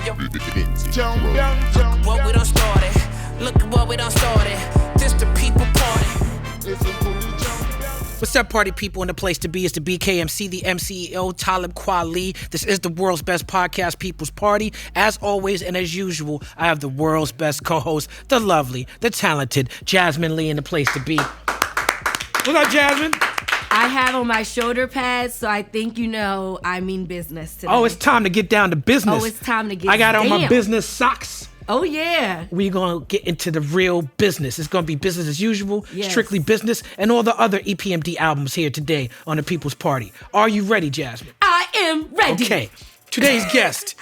What we done started. Look at what we done started. This the people party. What's up, party people? And the place to be is the BKMC, the MCEO, Talib Kweli. This is the world's best podcast, People's Party. As always and as usual, I have the world's best co-host, the lovely, the talented Jasmin Leigh in the place to be. What's up, Jasmin? I have on my shoulder pads, so I think you know I mean business today. Oh, it's time to get down to business. Oh, it's time to get I got down. on my business socks. Oh, yeah. We're going to get into the real business. It's going to be business as usual, yes. Strictly Business, and all the other EPMD albums here today on the People's Party. Are you ready, Jasmin? I am ready. Okay. Today's guest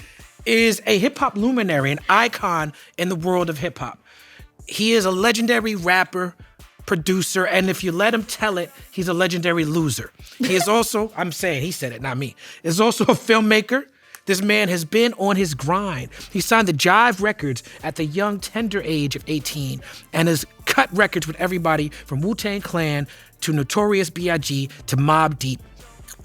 is a hip-hop luminary, an icon in the world of hip-hop. He is a legendary rapper, producer, and if you let him tell it, he's a legendary loser. He is also, I'm saying, he said it, not me, is also a filmmaker. This man has been on his grind. He signed the Jive Records at the young, tender age of 18 and has cut records with everybody from Wu-Tang Clan to Notorious B.I.G. to Mobb Deep.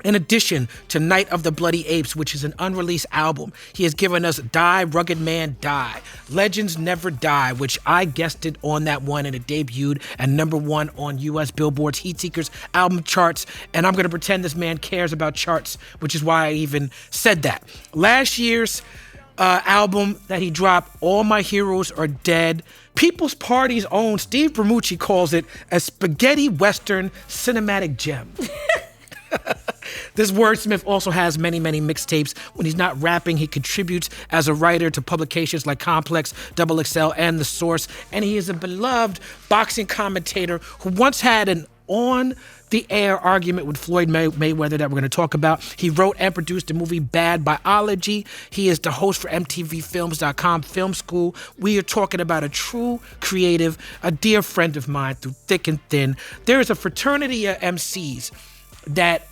In addition to Night of the Bloody Apes, which is an unreleased album, he has given us Die, Rugged Man, Die, Legends Never Die, which I guested on that one and it debuted at #1 on U.S. Billboard's Heatseekers album charts. And I'm going to pretend this man cares about charts, which is why I even said that. Last year's album that he dropped, All My Heroes Are Dead, People's Party's own Steve Bermucci calls it a spaghetti western cinematic gem. This wordsmith also has many, many mixtapes. When he's not rapping, he contributes as a writer to publications like Complex, XXL, and The Source. And he is a beloved boxing commentator who once had an on-the-air argument with Floyd Mayweather that we're going to talk about. He wrote and produced the movie Bad Biology. He is the host for MTVFilms.com Film School. We are talking about a true creative, a dear friend of mine through thick and thin. There is a fraternity of MCs that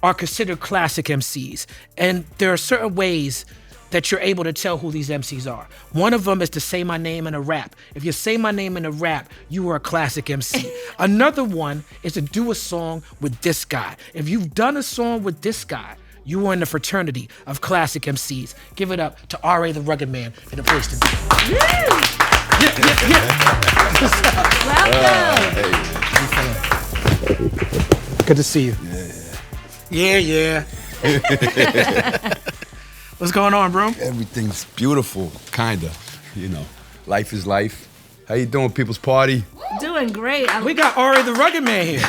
are considered classic MCs. And there are certain ways that you're able to tell who these MCs are. One of them is to say my name in a rap. If you say my name in a rap, you are a classic MC. Another one is to do a song with this guy. If you've done a song with this guy, you are in the fraternity of classic MCs. Give it up to R.A. the Rugged Man in the place to be. Welcome. Good to see you. Yeah. What's going on, bro? Everything's beautiful, kinda. You know, life is life. How you doing, People's Party? Doing great. We got Ari the Rugged Man here.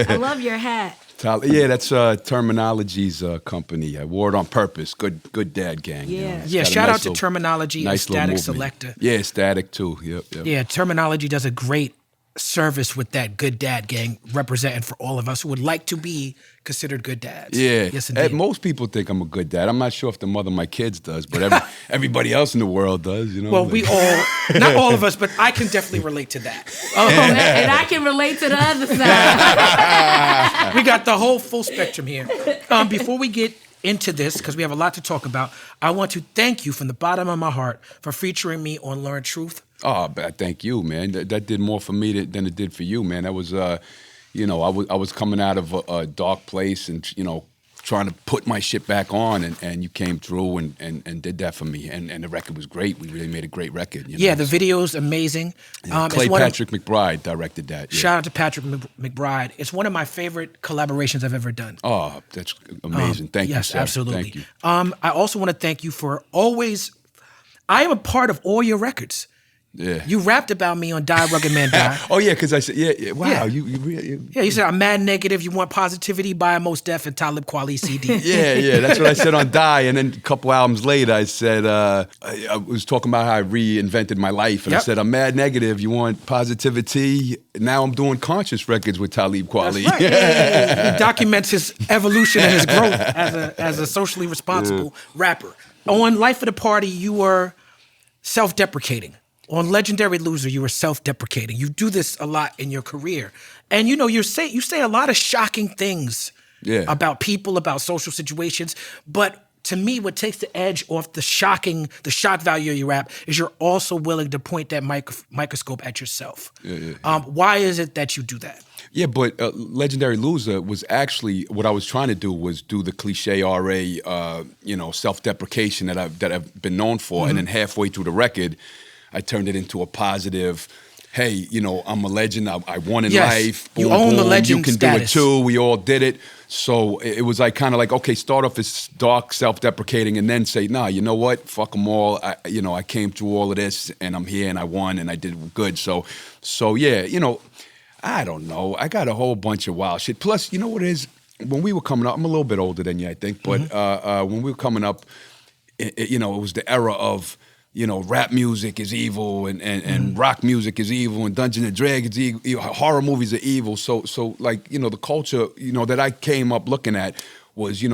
I love your hat. Yeah, that's Terminology's company. I wore it on purpose. Good dad gang. Yeah. You know? Yeah, shout out to Terminology and Static Selector. Yeah, Static too. Yep. Yeah, Terminology does a great service with that good dad gang, representing for all of us who would like to be considered good dads. Yeah. Yes, indeed. Most people think I'm a good dad. I'm not sure if the mother of my kids does, but everybody else in the world does, you know? Well, we all, not all of us, but I can definitely relate to that. And I can relate to the other side. We got the whole full spectrum here. Before we get into this, because we have a lot to talk about, I want to thank you from the bottom of my heart for featuring me on Learn Truth. Oh, thank you, man. That did more for me than it did for you, man. That was, you know, I was coming out of a dark place and, you know, trying to put my shit back on, and you came through and did that for me. And the record was great. We really made a great record. You know? Yeah, the video's amazing. Yeah, Patrick McBride directed that. Yeah. Shout out to Patrick McBride. It's one of my favorite collaborations I've ever done. Oh, that's amazing. Thank you, yes, sir. Absolutely. Thank you. I also want to thank you for always, I am a part of all your records. Yeah. You rapped about me on Die, Rugged Man, Die. Oh, yeah, because I said, wow, Yeah. you really... Yeah, you said, I'm mad negative, you want positivity, buy a Mos Def and Talib Kweli CD. Yeah, that's what I said on Die. And then a couple albums later, I said, I was talking about how I reinvented my life. And I said, I'm mad negative, you want positivity? Now I'm doing conscious records with Talib Kweli. That's right. Yeah. He documents his evolution and his growth as a socially responsible rapper. On Life of the Party, you were self-deprecating. On Legendary Loser, you were self-deprecating. You do this a lot in your career. And you know, you say a lot of shocking things about people, about social situations. But to me, what takes the edge off the shock value of your rap is you're also willing to point that microscope at yourself. Why is it that you do that? Yeah, but Legendary Loser was actually, what I was trying to do was do the cliche RA, self-deprecation that I've been known for. And then halfway through the record, I turned it into a positive, hey, I'm a legend. I won in life. Boom, you own the legend You can status. do it too. We all did it. So it was like kind of like, okay, start off as dark, self-deprecating, and then say, nah, you know what? Fuck them all. I came through all of this, and I'm here, and I won, and I did good. So yeah, I don't know. I got a whole bunch of wild shit. Plus, you know what it is? When we were coming up, I'm a little bit older than you, I think, but when we were coming up, it was the era of, rap music is evil and rock music is evil and Dungeons and Dragons is evil, horror movies are evil. So like, the culture, that I came up looking at was,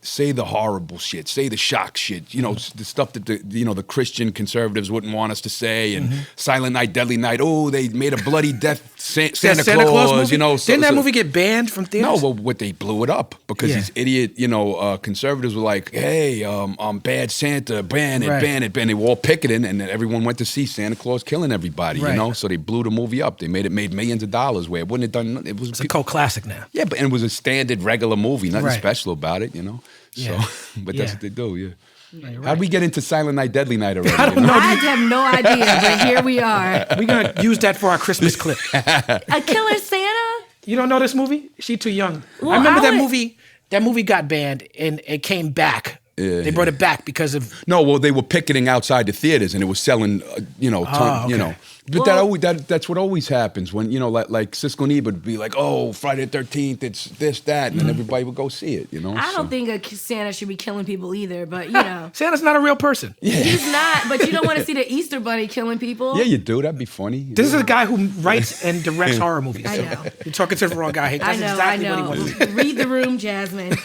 say the horrible shit, say the shock shit, the stuff that the Christian conservatives wouldn't want us to say, and Silent Night, Deadly Night. Oh, they made a bloody death Santa Claus, movie? Didn't that movie get banned from theaters? No, well, what they blew it up because these idiot, conservatives were like, hey, bad Santa, ban it. They were all picketing, and then everyone went to see Santa Claus killing everybody, So they blew the movie up. They made millions of dollars where it wouldn't have done. It's a cult classic now. Yeah, but it was a standard regular movie, nothing special about it, Yeah. So, but that's what they do, right. How'd we get into Silent Night, Deadly Night already? I don't know. I have no idea, but here we are. We're going to use that for our Christmas clip. A Killer Santa? You don't know this movie? She too young. Well, I remember that movie. That movie got banned, and it came back. They brought it back because of... No, well, they were picketing outside the theaters, and it was selling, okay. But that's what always happens when, like Siskel and Ebert would be like, oh, Friday the 13th, it's this, that, and then everybody would go see it, I don't think a Santa should be killing people either, but, Santa's not a real person. Yeah. He's not, but you don't want to see the Easter Bunny killing people. Yeah, you do. That'd be funny. This is a guy who writes and directs horror movies. I know. You're talking to the wrong guy. That's exactly what he wants to do. Read the room, Jasmine.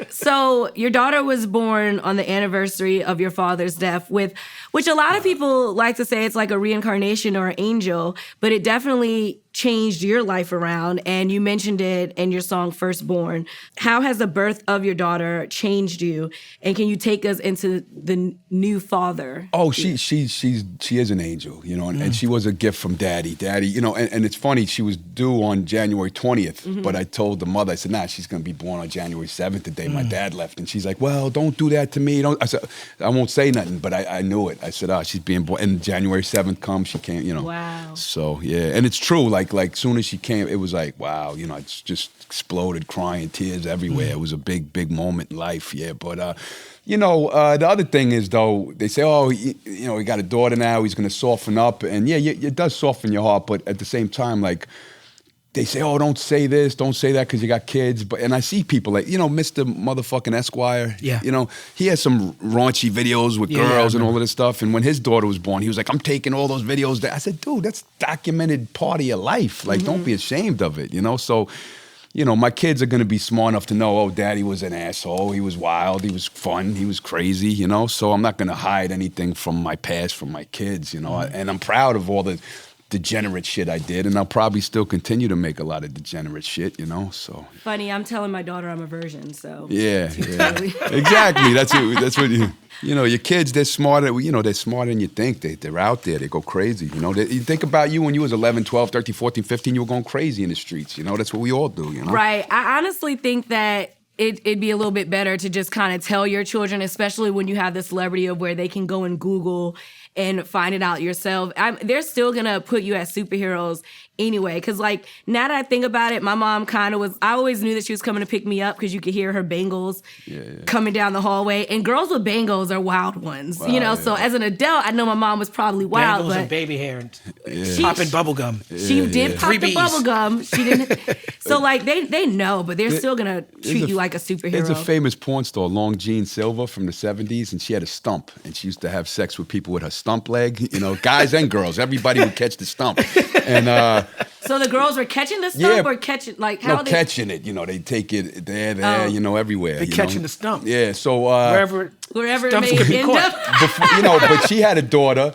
So your daughter was born on the anniversary of your father's death, which a lot of people like to say it's like a reincarnation or an angel, but it definitely changed your life around, and you mentioned it in your song Firstborn. How has the birth of your daughter changed you, and can you take us into the new father? Oh, she is an angel, and she was a gift from Daddy, and it's funny, she was due on January 20th, but I told the mother, I said, nah, she's going to be born on January 7th, the day my dad left, and she's like, well, don't do that to me. I said, I won't say nothing, but I knew it. I said, she's being born, and January 7th comes, she can't, Wow. So, yeah, and it's true, like soon as she came, it was like, wow, it's just exploded, crying, tears everywhere. It was a big, big moment in life, but, the other thing is, though, they say, oh, he got a daughter now, he's going to soften up, and it does soften your heart, but at the same time, like, they say, oh, don't say this, don't say that because you got kids. And I see people like, Mr. Motherfucking Esquire. Yeah. He has some raunchy videos with girls and all of this stuff. And when his daughter was born, he was like, I'm taking all those videos. I said, dude, that's documented part of your life. Like, don't be ashamed of it, So, my kids are going to be smart enough to know, oh, Daddy was an asshole. He was wild. He was fun. He was crazy, So I'm not going to hide anything from my past from my kids, And I'm proud of all the degenerate shit I did, and I'll probably still continue to make a lot of degenerate shit, so. Funny, I'm telling my daughter I'm a virgin, so. Yeah. Exactly. That's what your kids, they're smarter, they're smarter than you think. They're out there, they go crazy, you think about you when you was 11, 12, 13, 14, 15, you were going crazy in the streets, that's what we all do, Right. I honestly think that it'd be a little bit better to just kind of tell your children, especially when you have the celebrity of where they can go and Google and find it out yourself. They're still gonna put you as superheroes anyway. Because like now that I think about it, my mom kind of was. I always knew that she was coming to pick me up because you could hear her bangles coming down the hallway. And girls with bangles are wild ones, Wow, So as an adult, I know my mom was probably wild. Bangles but and baby hair and popping bubble gum. She did pop the 3Bs. bubble gum. She didn't. So like they know, but they're still gonna treat you like a superhero. There's a famous porn star, Long Jean Silver from the 70s, and she had a stump, and she used to have sex with people with her stump leg. Guys and girls, everybody would catch the stump, and. So the girls were catching the stump or catching, like, how they... catching it. They take it there, everywhere. They're catching the stump. Yeah, so... wherever it stumps may could be end caught. up. But she had a daughter,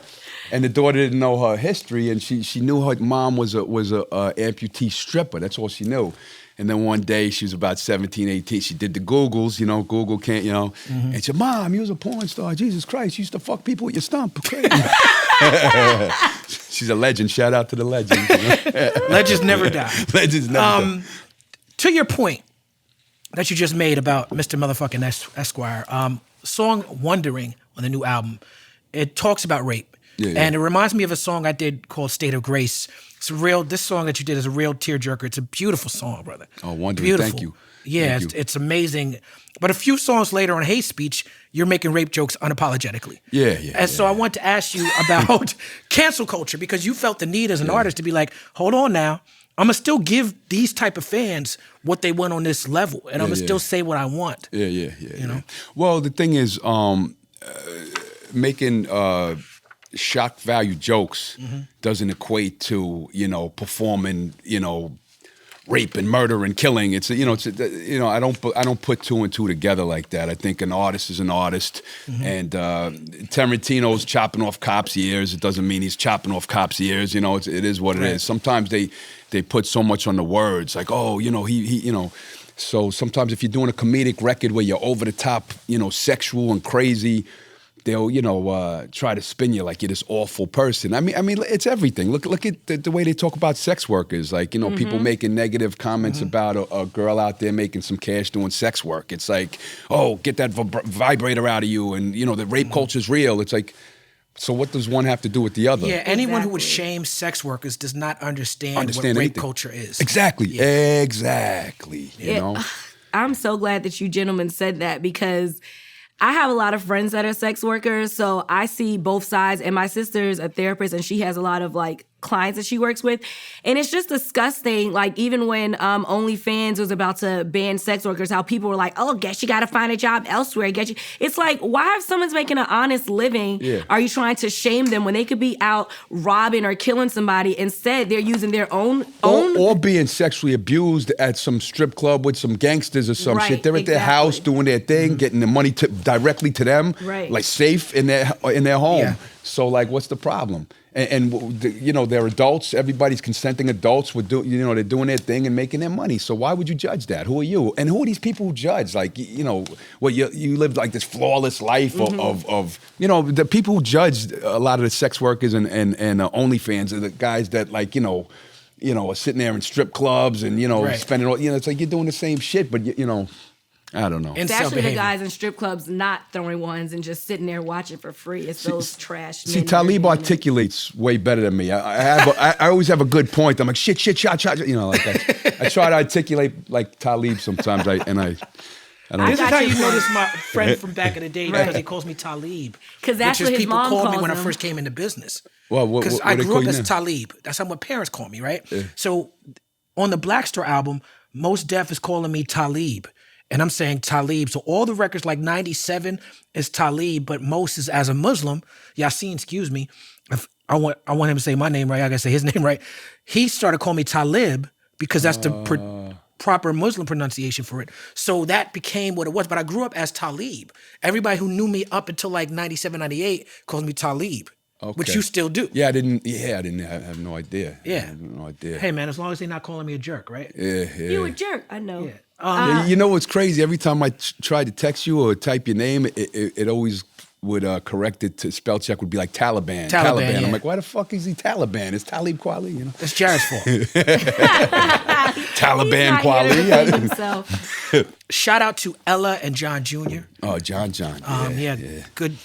and the daughter didn't know her history, and she knew her mom was a amputee stripper. That's all she knew. And then one day she was about 17, 18. She did the Googles, you know, Google can't, you know. And she said, Mom, you was a porn star. Jesus Christ, you used to fuck people with your stump. Crazy. She's a legend. Shout out to the legend. You know? Legends never die. Legends never die. To your point that you just made about Mr. Motherfucking Esquire, song Wondering on the new album, it talks about rape. And it reminds me of a song I did called State of Grace. It's this song that you did is a real tearjerker. It's a beautiful song, brother. Oh, Wondering, beautiful. Thank you. Yeah, it's amazing. But a few songs later on Hate Speech, you're making rape jokes unapologetically. And so I want to ask you about cancel culture, because you felt the need as an artist to be like, hold on now. I'm going to still give these type of fans what they want on this level, and I'm going to still say what I want. You know? Well, the thing is, making shock value jokes doesn't equate to, you know, performing, you know, rape and murder and killing. It's I don't put two and two together like that. I think an artist is an artist, and Tarantino's chopping off cops' ears. It doesn't mean he's chopping off cops' ears. You know, it is what it is. Sometimes they put so much on the words, like, oh, you know, he you know. So sometimes if you're doing a comedic record where you're over the top, you know, sexual and crazy, they'll, you know, try to spin you like you're this awful person. I mean, it's everything. Look at the way they talk about sex workers. Like, you know, people making negative comments about a girl out there making some cash doing sex work. It's like, oh, get that vibrator out of you, and you know, the rape culture's real. It's like, so what does one have to do with the other? Yeah, anyone who would shame sex workers does not understand what rape anything. culture is. Exactly, exactly. You know, I'm so glad that you gentlemen said that, because I have a lot of friends that are sex workers, so I see both sides. And my sister's a therapist, and she has a lot of like clients that she works with, and it's just disgusting. Like, even when OnlyFans was about to ban sex workers, how people were like, "Oh, guess you got to find a job elsewhere." It's like, why, if someone's making an honest living, are you trying to shame them when they could be out robbing or killing somebody? Instead, they're using their own or being sexually abused at some strip club with some gangsters or some shit. They're at their house doing their thing, getting the money directly to them, like safe in their home. So like, what's the problem? And you know, they're adults. Everybody's consenting adults. They're doing their thing and making their money. So why would you judge that? Who are you? And who are these people who judge? Like, you know, you live like this flawless life of you know, the people who judge a lot of the sex workers and OnlyFans are the guys that, like, you know, are sitting there in strip clubs and, you know, spending all, you know, it's like you're doing the same shit, but you know, I don't know. It's actually the guys in strip clubs not throwing ones and just sitting there watching for free. It's those trash men. See, Talib articulates way better than me. I always have a good point. I'm like, shit, shot. You know, like I try to articulate like Talib sometimes. I don't. This is how you know this is my friend from back in the day, because he calls me Talib. Because that's what his mom called me when him. I first came into business. Well, because I grew up as Talib. That's how my parents call me, right? Yeah. So on the Black Star album, Most Def is calling me Talib. And I'm saying Talib. So all the records like 97 is Talib, but most is as a Muslim. Yasin, excuse me. If I want him to say my name right, I gotta say his name right. He started calling me Talib because that's the proper Muslim pronunciation for it. So that became what it was. But I grew up as Talib. Everybody who knew me up until like 97, 98 calls me Talib. Okay. Which you still do. I didn't. I have no idea. Yeah. I have no idea. Hey man, as long as they're not calling me a jerk, right? Yeah. You a jerk, I know. Yeah. You know what's crazy? Every time I tried to text you or type your name, it always would correct it to spell check would be like Taliban. Yeah. I'm like, why the fuck is he Taliban? It's Talib Kweli, you know? It's Jared's fault. Taliban Kweli. Shout out to Ella and John Jr. Oh, John. Good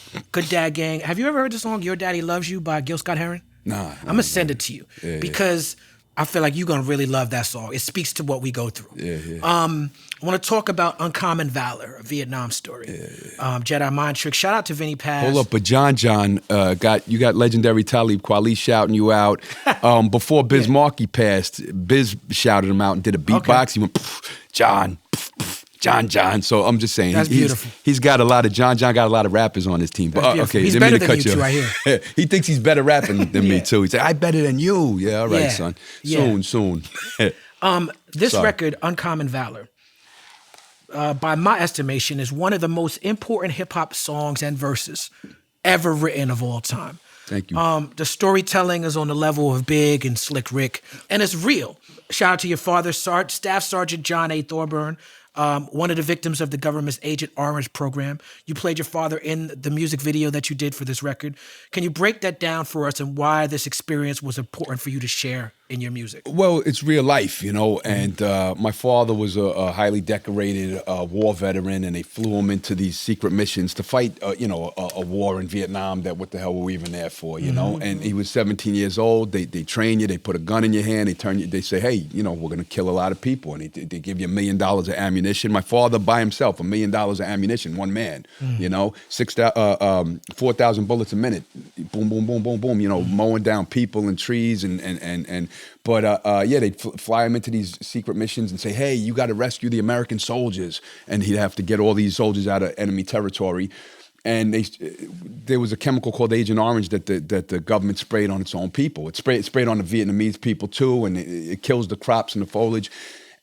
dad gang. Have you ever heard the song Your Daddy Loves You by Gil Scott-Heron? Nah. I'm gonna send it to you because I feel like you're gonna really love that song. It speaks to what we go through. I want to talk about Uncommon Valor, a Vietnam story. Jedi Mind Trick. Shout out to Vinny Paz. Hold up, but John got legendary Talib Kweli shouting you out. Before Biz Markie passed, Biz shouted him out and did a beatbox. He went, John. John. So I'm just saying, that's beautiful. He's got a lot of John got a lot of rappers on his team. But okay, he's better than you two, I hear. He thinks he's better rapping than me too. He said, "I better than you." Yeah, all right, son. Soon. This record, Uncommon Valor, by my estimation, is one of the most important hip hop songs and verses ever written of all time. Thank you. The storytelling is on the level of Big and Slick Rick, and it's real. Shout out to your father, Staff Sergeant John A. Thorburn, one of the victims of the government's Agent Orange program. You played your father in the music video that you did for this record. Can you break that down for us and why this experience was important for you to share in your music? Well, it's real life, you know, and my father was a highly decorated war veteran, and they flew him into these secret missions to fight, a war in Vietnam that what the hell were we even there for, you know? And he was 17 years old. They train you, they put a gun in your hand, they say, hey, you know, we're going to kill a lot of people, and they give you $1 million of ammunition. My father by himself, $1 million of ammunition, one man, you know, 4,000 bullets a minute, boom, boom, boom, boom, boom, you know, mowing down people and trees But they'd fly him into these secret missions and say, hey, you got to rescue the American soldiers. And he'd have to get all these soldiers out of enemy territory. And there was a chemical called Agent Orange that the government sprayed on its own people. It sprayed on the Vietnamese people too, and it kills the crops and the foliage.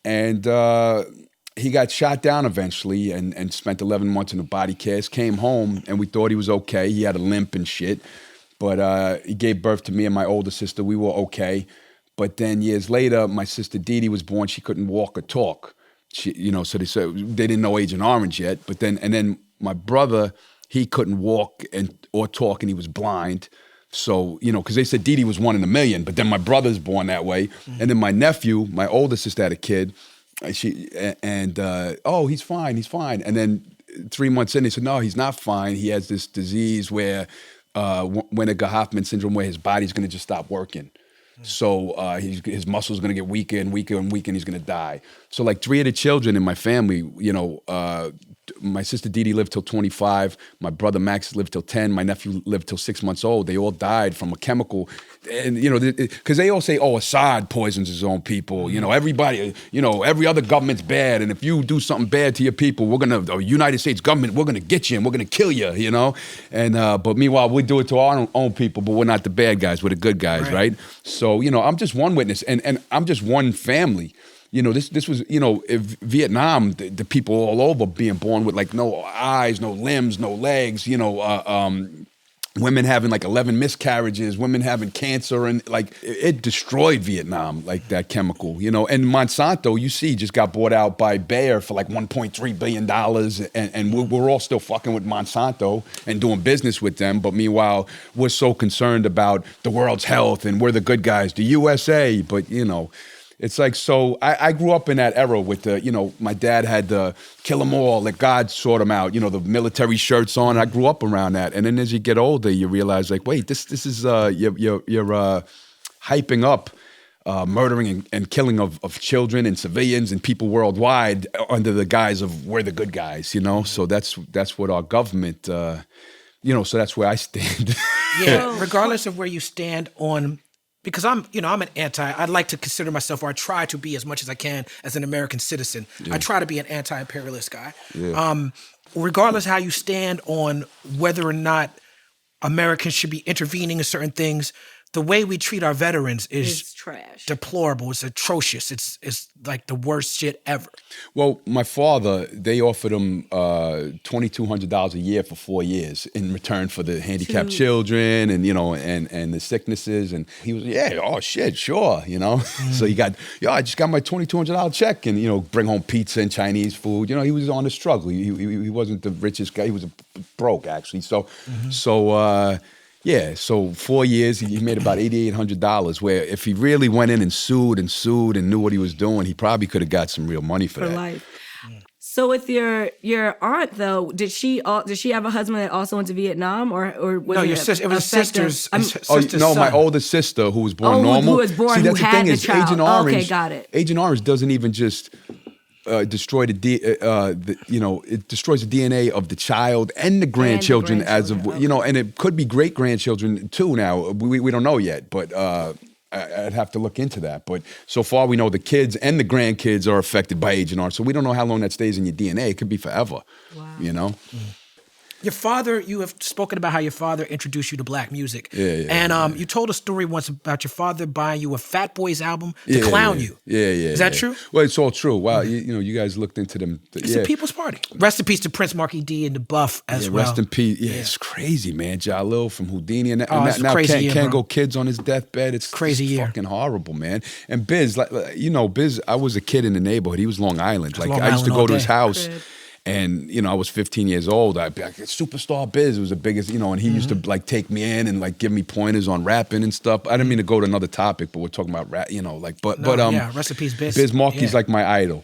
And he got shot down eventually and spent 11 months in a body cast, came home, and we thought he was okay. He had a limp and shit. But he gave birth to me and my older sister. We were okay. But then years later, my sister Dee was born. She couldn't walk or talk. So they said they didn't know Agent Orange yet. But then my brother, he couldn't walk or talk, and he was blind. So, because they said Dee was 1 in a million, but then my brother's born that way. Mm-hmm. And then my nephew, my older sister had a kid. He's fine. And then 3 months in, they said, no, he's not fine. He has this disease where Winter-Hoffman syndrome, where his body's going to just stop working. So his muscles are going to get weaker and weaker and weaker, and he's going to die. So like 3 of the children in my family, my sister Dee lived till 25. My brother Max lived till 10. My nephew lived till 6 months old. They all died from a chemical. And, because they all say, oh, Assad poisons his own people. Everybody, every other government's bad. And if you do something bad to your people, the United States government, we're going to get you and we're going to kill you, And, but meanwhile, we do it to our own people, but we're not the bad guys. We're the good guys, right? So, I'm just one witness and I'm just one family. This was, if Vietnam, the people all over being born with like no eyes, no limbs, no legs, women having like 11 miscarriages, women having cancer, and like it destroyed Vietnam, like that chemical, And Monsanto, just got bought out by Bayer for like $1.3 billion, and we're all still fucking with Monsanto and doing business with them. But meanwhile, we're so concerned about the world's health and we're the good guys, the USA, but it's like, so I grew up in that era with my dad had the kill them all, let God sort them out, the military shirts on. I grew up around that. And then as you get older, you realize like, wait, this is, you're hyping up murdering and killing of children and civilians and people worldwide under the guise of we're the good guys, So that's what our government, so that's where I stand. Yeah, regardless of where you stand on. Because I'd like to consider myself, or I try to be as much as I can as an American citizen. Yeah. I try to be an anti-imperialist guy. Yeah. Regardless how you stand on whether or not Americans should be intervening in certain things, the way we treat our veterans is trash, deplorable. It's atrocious. It's like the worst shit ever. Well, my father, they offered him $2,200 a year for 4 years in return for the handicapped children and and the sicknesses. And he was, oh shit, sure, So he got, I just got my $2,200 check and bring home pizza and Chinese food. He was on the struggle. He wasn't the richest guy. He was broke actually. So 4 years, he made about $8,800, where if he really went in and sued and knew what he was doing, he probably could have got some real money for that. Life. So with your aunt, though, did she have a husband that also went to Vietnam, or was it was sister's no, my older sister who was born normal. Who was born, See, that's who the had thing the is, child. Agent Orange, okay, got it. Agent Orange doesn't even just destroy it destroys the DNA of the child and the grandchildren as of, and it could be great grandchildren too. Now we don't know yet, but I'd have to look into that. But so far we know the kids and the grandkids are affected by Agent Orange, so we don't know how long that stays in your DNA. It could be forever. Wow. Your father, you have spoken about how your father introduced you to black music. Yeah. And you told a story once about your father buying you a Fat Boys album to clown you. Yeah. Is that true? Well, it's all true. Wow, you guys looked into them. It's a people's party. Rest in peace to Prince Markie D and the Buff as well. Rest in peace. Yeah, it's crazy, man. Jalil from Houdini and it's now crazy year, can't bro. go kids on his deathbed. It's crazy year. Fucking horrible, man. And Biz, Biz, I was a kid in the neighborhood. He was Long Island. Like Long I used to Island go to all his day. house. And, I was 15 years old. I'd be like, Superstar Biz was the biggest, and he used to like take me in and like give me pointers on rapping and stuff. I didn't mean to go to another topic, but we're talking about rap, Rest in peace, Biz. Biz Markie's like my idol.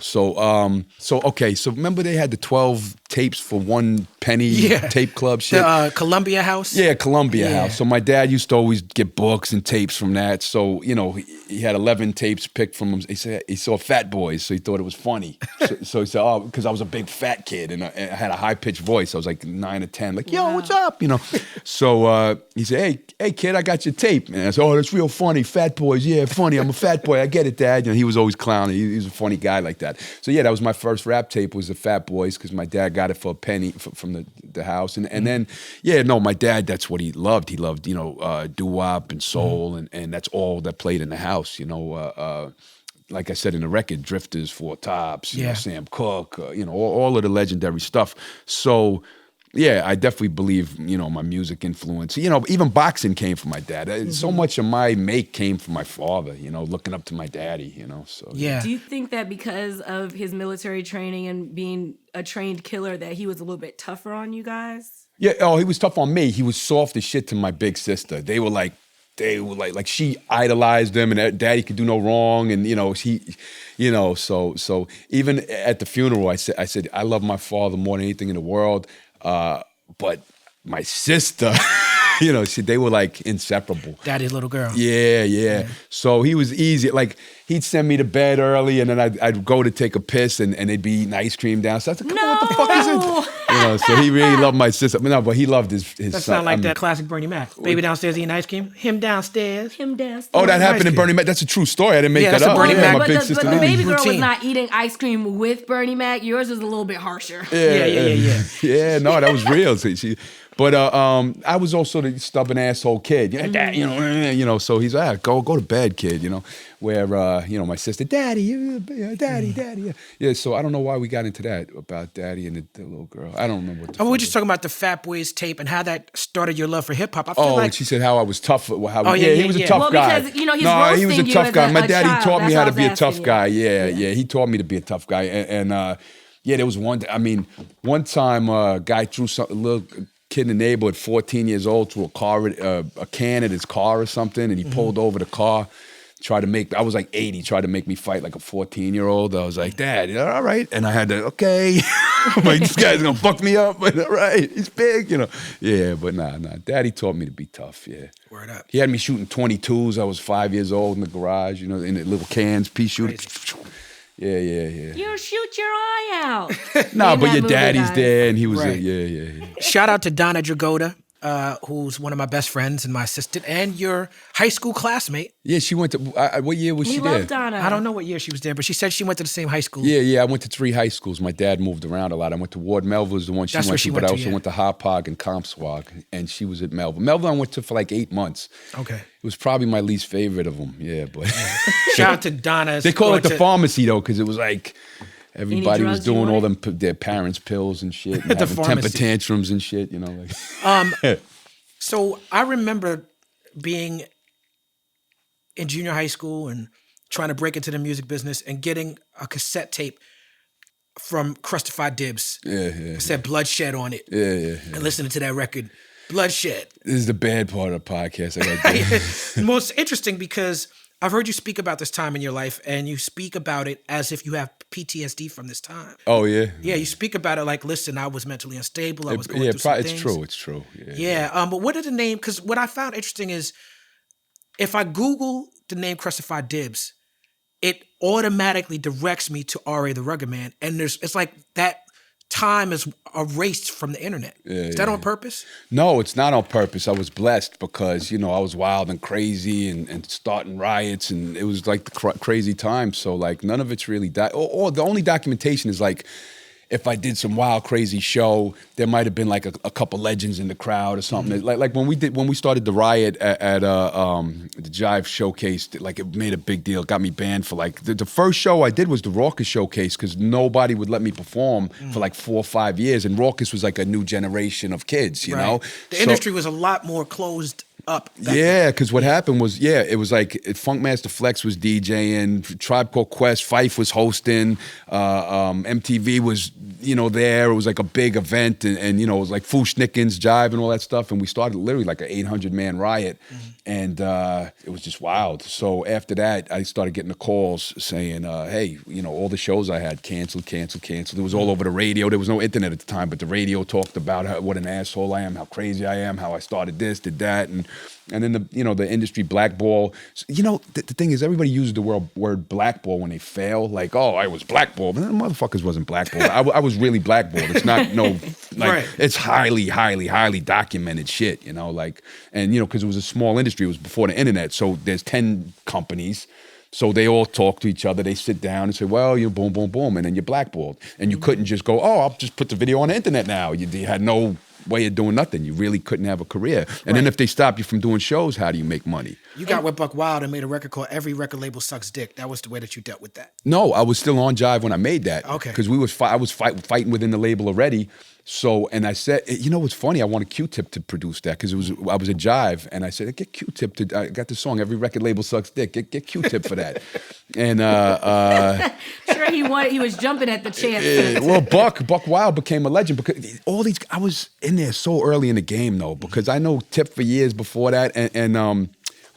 So remember they had the 12 tapes for 1 penny tape club shit? The Columbia House? Yeah, Columbia House. So my dad used to always get books and tapes from that. So, he had 11 tapes picked from him. He said he saw Fat Boys, so he thought it was funny. So he said, oh, because I was a big fat kid and I had a high-pitched voice. I was like 9 or 10, like, yo, what's up? So he said, hey, kid, I got your tape. And I said, oh, that's real funny. Fat Boys, yeah, funny. I'm a fat boy. I get it, Dad. He was always clowning. He was a funny guy like that. So, yeah, that was my first rap tape was the Fat Boys because my dad got it for a penny from the house. And then, my dad, that's what he loved. He loved, doo-wop and soul, and that's all that played in the house, like I said in the record, Drifters, Four Tops, Sam Cooke, all of the legendary stuff. So, yeah, I definitely believe, my music influence. Even boxing came from my dad. So much of my make came from my father, looking up to my daddy, so. Yeah. Do you think that because of his military training and being a trained killer that he was a little bit tougher on you guys? Yeah, he was tough on me. He was soft as shit to my big sister. They were like she idolized him, and Daddy could do no wrong, and so even at the funeral, I said I love my father more than anything in the world, but my sister, they were like inseparable. Daddy's little girl. Yeah. So he was easy. Like he'd send me to bed early, and then I'd go to take a piss, and they'd be eating ice cream downstairs. I said, come on, what the fuck is it? So he really loved my sister. But he loved his That son. sound like that classic Bernie Mac. Baby downstairs eating ice cream. Him downstairs. Oh, that happened in Bernie Mac. That's a true story. I didn't make that that's a up. Bernie Mac. My But big sister. the baby girl was Routine. not eating ice cream with Bernie Mac. Yours was a little bit harsher. Yeah. Yeah, no, that was real. But I was also the stubborn asshole kid. Dad, so he's like, go to bed, kid. Where my sister, Daddy, Daddy. Yeah. So I don't know why we got into that about Daddy and the little girl. I don't remember what. We're just talking about the Fat Boys tape and how that started your love for hip hop. I feel Oh, like and she said how I was tough. He was a yeah. tough Well, guy. because, he's no, he was a roasting you tough as guy. a My daddy child. taught me That's how why to I be a was tough asking you. guy. Yeah. He taught me to be a tough guy. And there was one time a guy threw a little kid in the neighborhood, 14 years old, threw a can at his car or something, and he pulled over the car. I was like 80, tried to make me fight like a 14-year-old. I was like, Dad, all right. And I had to, okay. I'm like, this guy's gonna fuck me up, but all right, he's big, Yeah, but nah. Daddy taught me to be tough, yeah. Word up. He had me shooting 22s. I was 5 years old in the garage, in the little cans, pea shooter. Yeah. You shoot your eye out. Nah, In but that your movie, daddy's guys. there, and he was Right. yeah. Shout out to Donna Dragoda, who's one of my best friends and my assistant, and your high school classmate. Yeah, she went to, what year was We she love there? Donna. I don't know what year she was there, but she said she went to the same high school. Yeah, I went to 3 high schools. My dad moved around a lot. I went to Ward Melville is the one she That's went where to, she but went I to, also yeah. went to Hauppauge and Comstock, and she was at Melville. Melville I went to for like 8 months. Okay. It was probably my least favorite of them, yeah. But Shout out to Donna. they call it the pharmacy, though, because it was like everybody was drugs you doing all wanted? their parents' pills and shit, and The having temper pharmacy. tantrums and shit, like. So I remember being in junior high school and trying to break into the music business and getting a cassette tape from Crustified Dibs. Yeah. It said Bloodshed on it. Yeah. And listening to that record, Bloodshed. This is the bad part of the podcast. I got to do. Most interesting because I've heard you speak about this time in your life and you speak about it as if you have PTSD from this time. Oh, yeah? Yeah, you speak about it like, listen, I was mentally unstable. I was going through some things. It's true. Yeah, but what is the name? Because what I found interesting is if I Google the name Crustified Dibs, it automatically directs me to R.A. the Rugged Man. And it's like that time is erased from the internet. Is that on purpose? No, it's not on purpose. I was blessed because, I was wild and crazy and starting riots, and it was like the crazy time. So, like, none of it's really, or the only documentation is like, if I did some wild, crazy show, there might have been like a couple legends in the crowd or something. Like when we started the riot at the Jive Showcase, like it made a big deal. It got me banned for like the first show I did was the Raucous Showcase because nobody would let me perform for like 4 or 5 years, and Raucous was like a new generation of kids, you know. The industry was a lot more closed up. Yeah, because what happened was, it was like Funkmaster Flex was DJing, Tribe Called Quest, Phife was hosting, MTV was, there. It was like a big event, and it was like Fushnikins, Jive, and all that stuff. And we started literally like an 800-man riot, and it was just wild. So after that, I started getting the calls saying, hey, all the shows I had canceled. It was all over the radio. There was no internet at the time, but the radio talked about what an asshole I am, how crazy I am, how I started this, did that, and then the industry blackball. So, the thing is, everybody uses the word blackball when they fail. Like, oh, I was blackballed. Motherfuckers wasn't blackballed. I was really blackballed. It's not It's highly documented shit. And because it was a small industry. It was before the internet. So there's 10 companies. So they all talk to each other. They sit down and say, well, boom, boom, boom, and then you're blackballed. And you couldn't just go, oh, I'll just put the video on the internet now. You had no way of doing nothing. You really couldn't have a career. And then if they stop you from doing shows, how do you make money? You got with Buck Wild and made a record called Every Record Label Sucks Dick. That was the way that you dealt with that. No, I was still on Jive when I made that. Okay. Because I was fighting within the label already. So, and I said, what's funny? I wanted Q-Tip to produce that because I was at Jive, and I said, get Q-Tip to. I got the song Every Record Label Sucks Dick. Get Q-Tip for that. And sure, he was jumping at the chance. Well, Buck Wild became a legend because I was in there so early in the game though, because I know Tip for years before that, and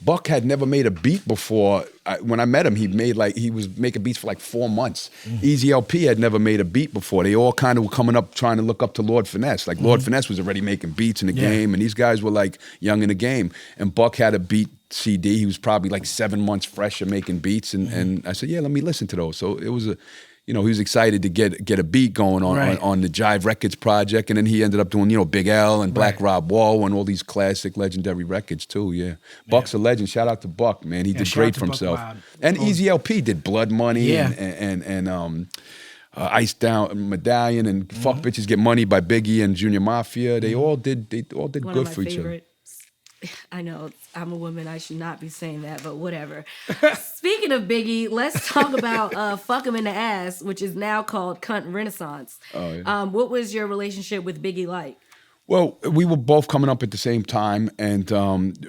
Buck had never made a beat before. When I met him, he was making beats for like 4 months. Easy LP had never made a beat before. They all kind of were coming up trying to look up to Lord Finesse. Like Lord Finesse was already making beats in the game, and these guys were like young in the game. And Buck had a beat CD. He was probably like 7 months fresh of making beats, and I said, yeah, let me listen to those. So it was he was excited to get a beat going on the Jive Records project, and then he ended up doing Big L and Black Rob Wall and all these classic legendary records too. Yeah, Buck's a legend. Shout out to Buck, man. He did great for himself. And Easy LP did Blood Money and Ice Down Medallion and Fuck Bitches Get Money by Biggie and Junior Mafia. They all did One good of for my each other. I know I'm a woman. I should not be saying that, but whatever. Speaking of Biggie, let's talk about Fuck Him in the Ass, which is now called Cunt Renaissance. Oh, yeah. What was your relationship with Biggie like? Well, we were both coming up at the same time, and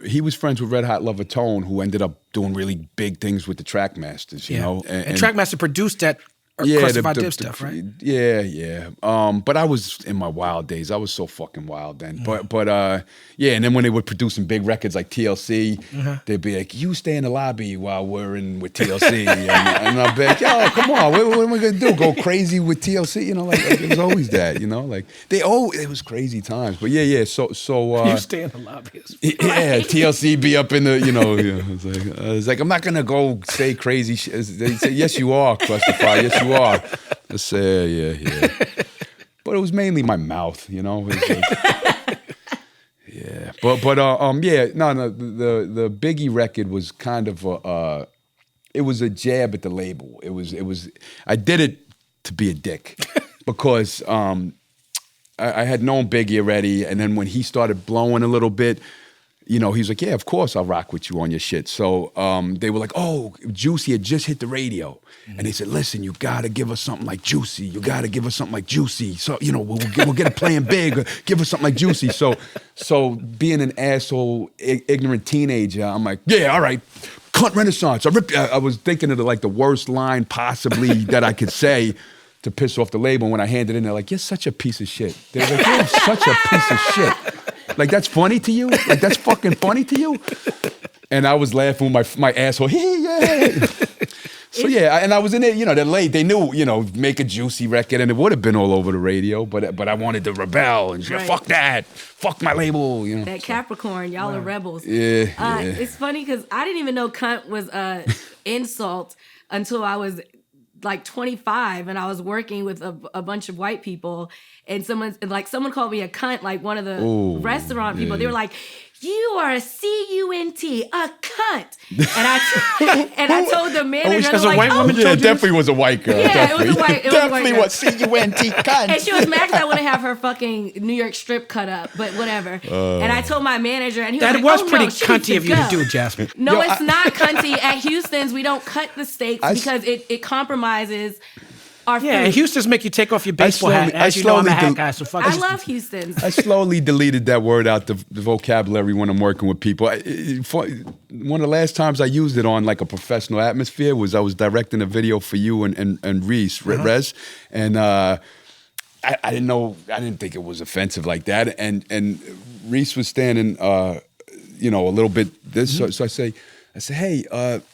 he was friends with Red Hot Lover Tone, who ended up doing really big things with the Trackmasters, you know. And Trackmaster produced that Crucified Dip stuff, right? Yeah. But I was in my wild days. I was so fucking wild then. But and then when they were producing big records like TLC, they'd be like, you stay in the lobby while we're in with TLC. and I'd be like, yo, come on, what am I gonna do? Go crazy with TLC? Like it was always that, like it was crazy times. But so you stay in the lobby. Yeah, TLC be up in the, it's like I'm not gonna go say crazy shit. They say, yes, you are, Clusterfire. Yes, you are. I say, yeah. But it was mainly my mouth, It was like, yeah. But the Biggie record was kind of it was a jab at the label. It was I did it to be a dick because I had known Biggie already, and then when he started blowing a little bit, he's like, yeah, of course I'll rock with you on your shit. So they were like, oh, Juicy had just hit the radio. And they said, listen, you got to give us something like Juicy. You got to give us something like Juicy. So, we'll get it playing big. Give us something like Juicy. So being an asshole, ignorant teenager, I'm like, yeah, all right. Cunt Renaissance. I was thinking of the worst line possibly that I could say to piss off the label. And when I handed it in, they're like, you're such a piece of shit. They're like, you're such a piece of shit. Like, that's funny to you? Like, that's fucking funny to you? And I was laughing with my asshole. Yeah. So and I was in it, they're late. They knew, make a Juicy record, and it would have been all over the radio. But I wanted to rebel and fuck that, fuck my label. That Capricorn, y'all are rebels. Yeah. It's funny because I didn't even know cunt was insult until I was like 25 and I was working with a bunch of white people, and someone called me a cunt, like one of the restaurant people. They were like, "You are a C-U-N-T, a cunt." And I told the manager, as a white woman, yeah, it definitely was a white girl. Yeah, definitely. it was a white. It definitely was was C-U-N-T cunt. And she was mad because I wouldn't have her fucking New York strip cut up, but whatever. And I told my manager, and he was That like, was "Oh, pretty no, she cunty needs of you go." to do, Jasmine. No, it's not cunty. At Houston's, we don't cut the steaks because it compromises our food. Yeah, and Houston's make you take off your baseball hat. As you know, I'm a hat guy, so fuck I it. love Houston's. I slowly deleted that word out the vocabulary when I'm working with people. One of the last times I used it on like a professional atmosphere was I was directing a video for you and Reese, Rez, and I didn't know, I didn't think it was offensive like that. And Reese was standing, a little bit this, so I say, hey,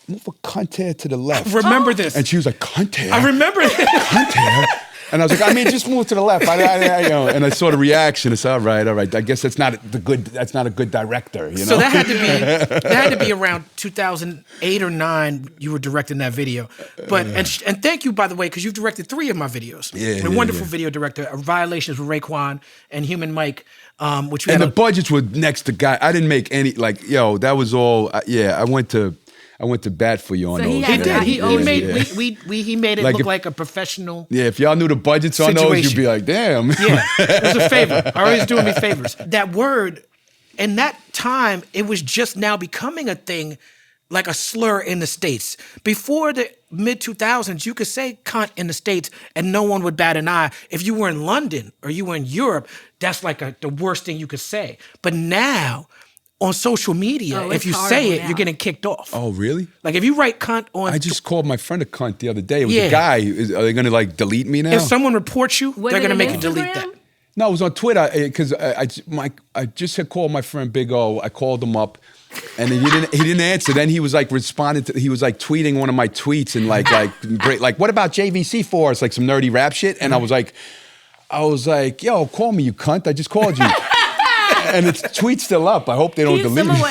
move a cunt hair to the left. Remember this. And she was like, cunt hair? I remember this. Cunt hair? And I was like, I mean, just move to the left. And I saw the reaction. It's all right. I guess that's not a good director. So that had to be around 2008 or 9. You were directing that video, but and thank you, by the way, because you've directed 3 of my videos. Yeah, a wonderful video director. Violations with Raekwon and Human Mike, which we had the budgets were next to guy. I didn't make any that was all. I went to bat for you on So those. he did. He made it Like look if- like a professional. Yeah, if y'all knew the budgets on those, you'd Situation. be like, damn. Yeah, it was a favor. Always doing me favors. That word, in that time, it was just now becoming a thing, like a slur in the States. Before the mid-2000s, you could say cunt in the States and no one would bat an eye. If you were in London or you were in Europe, that's like the worst thing you could say. But now, on social media, if you say it, now. you're getting kicked off. Oh, really? Like if you write cunt on... I just called my friend a cunt the other day. It was Yeah. a guy. Are they going to delete me now? If someone reports you, Was they're it going to on make you delete Instagram? that. No, it was on Twitter because I just had called my friend Big O. I called him up, and he didn't answer. Then he was responding he was tweeting one of my tweets and great, what about JVC for us, like some nerdy rap shit. And I was like, yo, call me, you cunt. I just called you. And its tweet's still up. I hope they don't delete Someone it.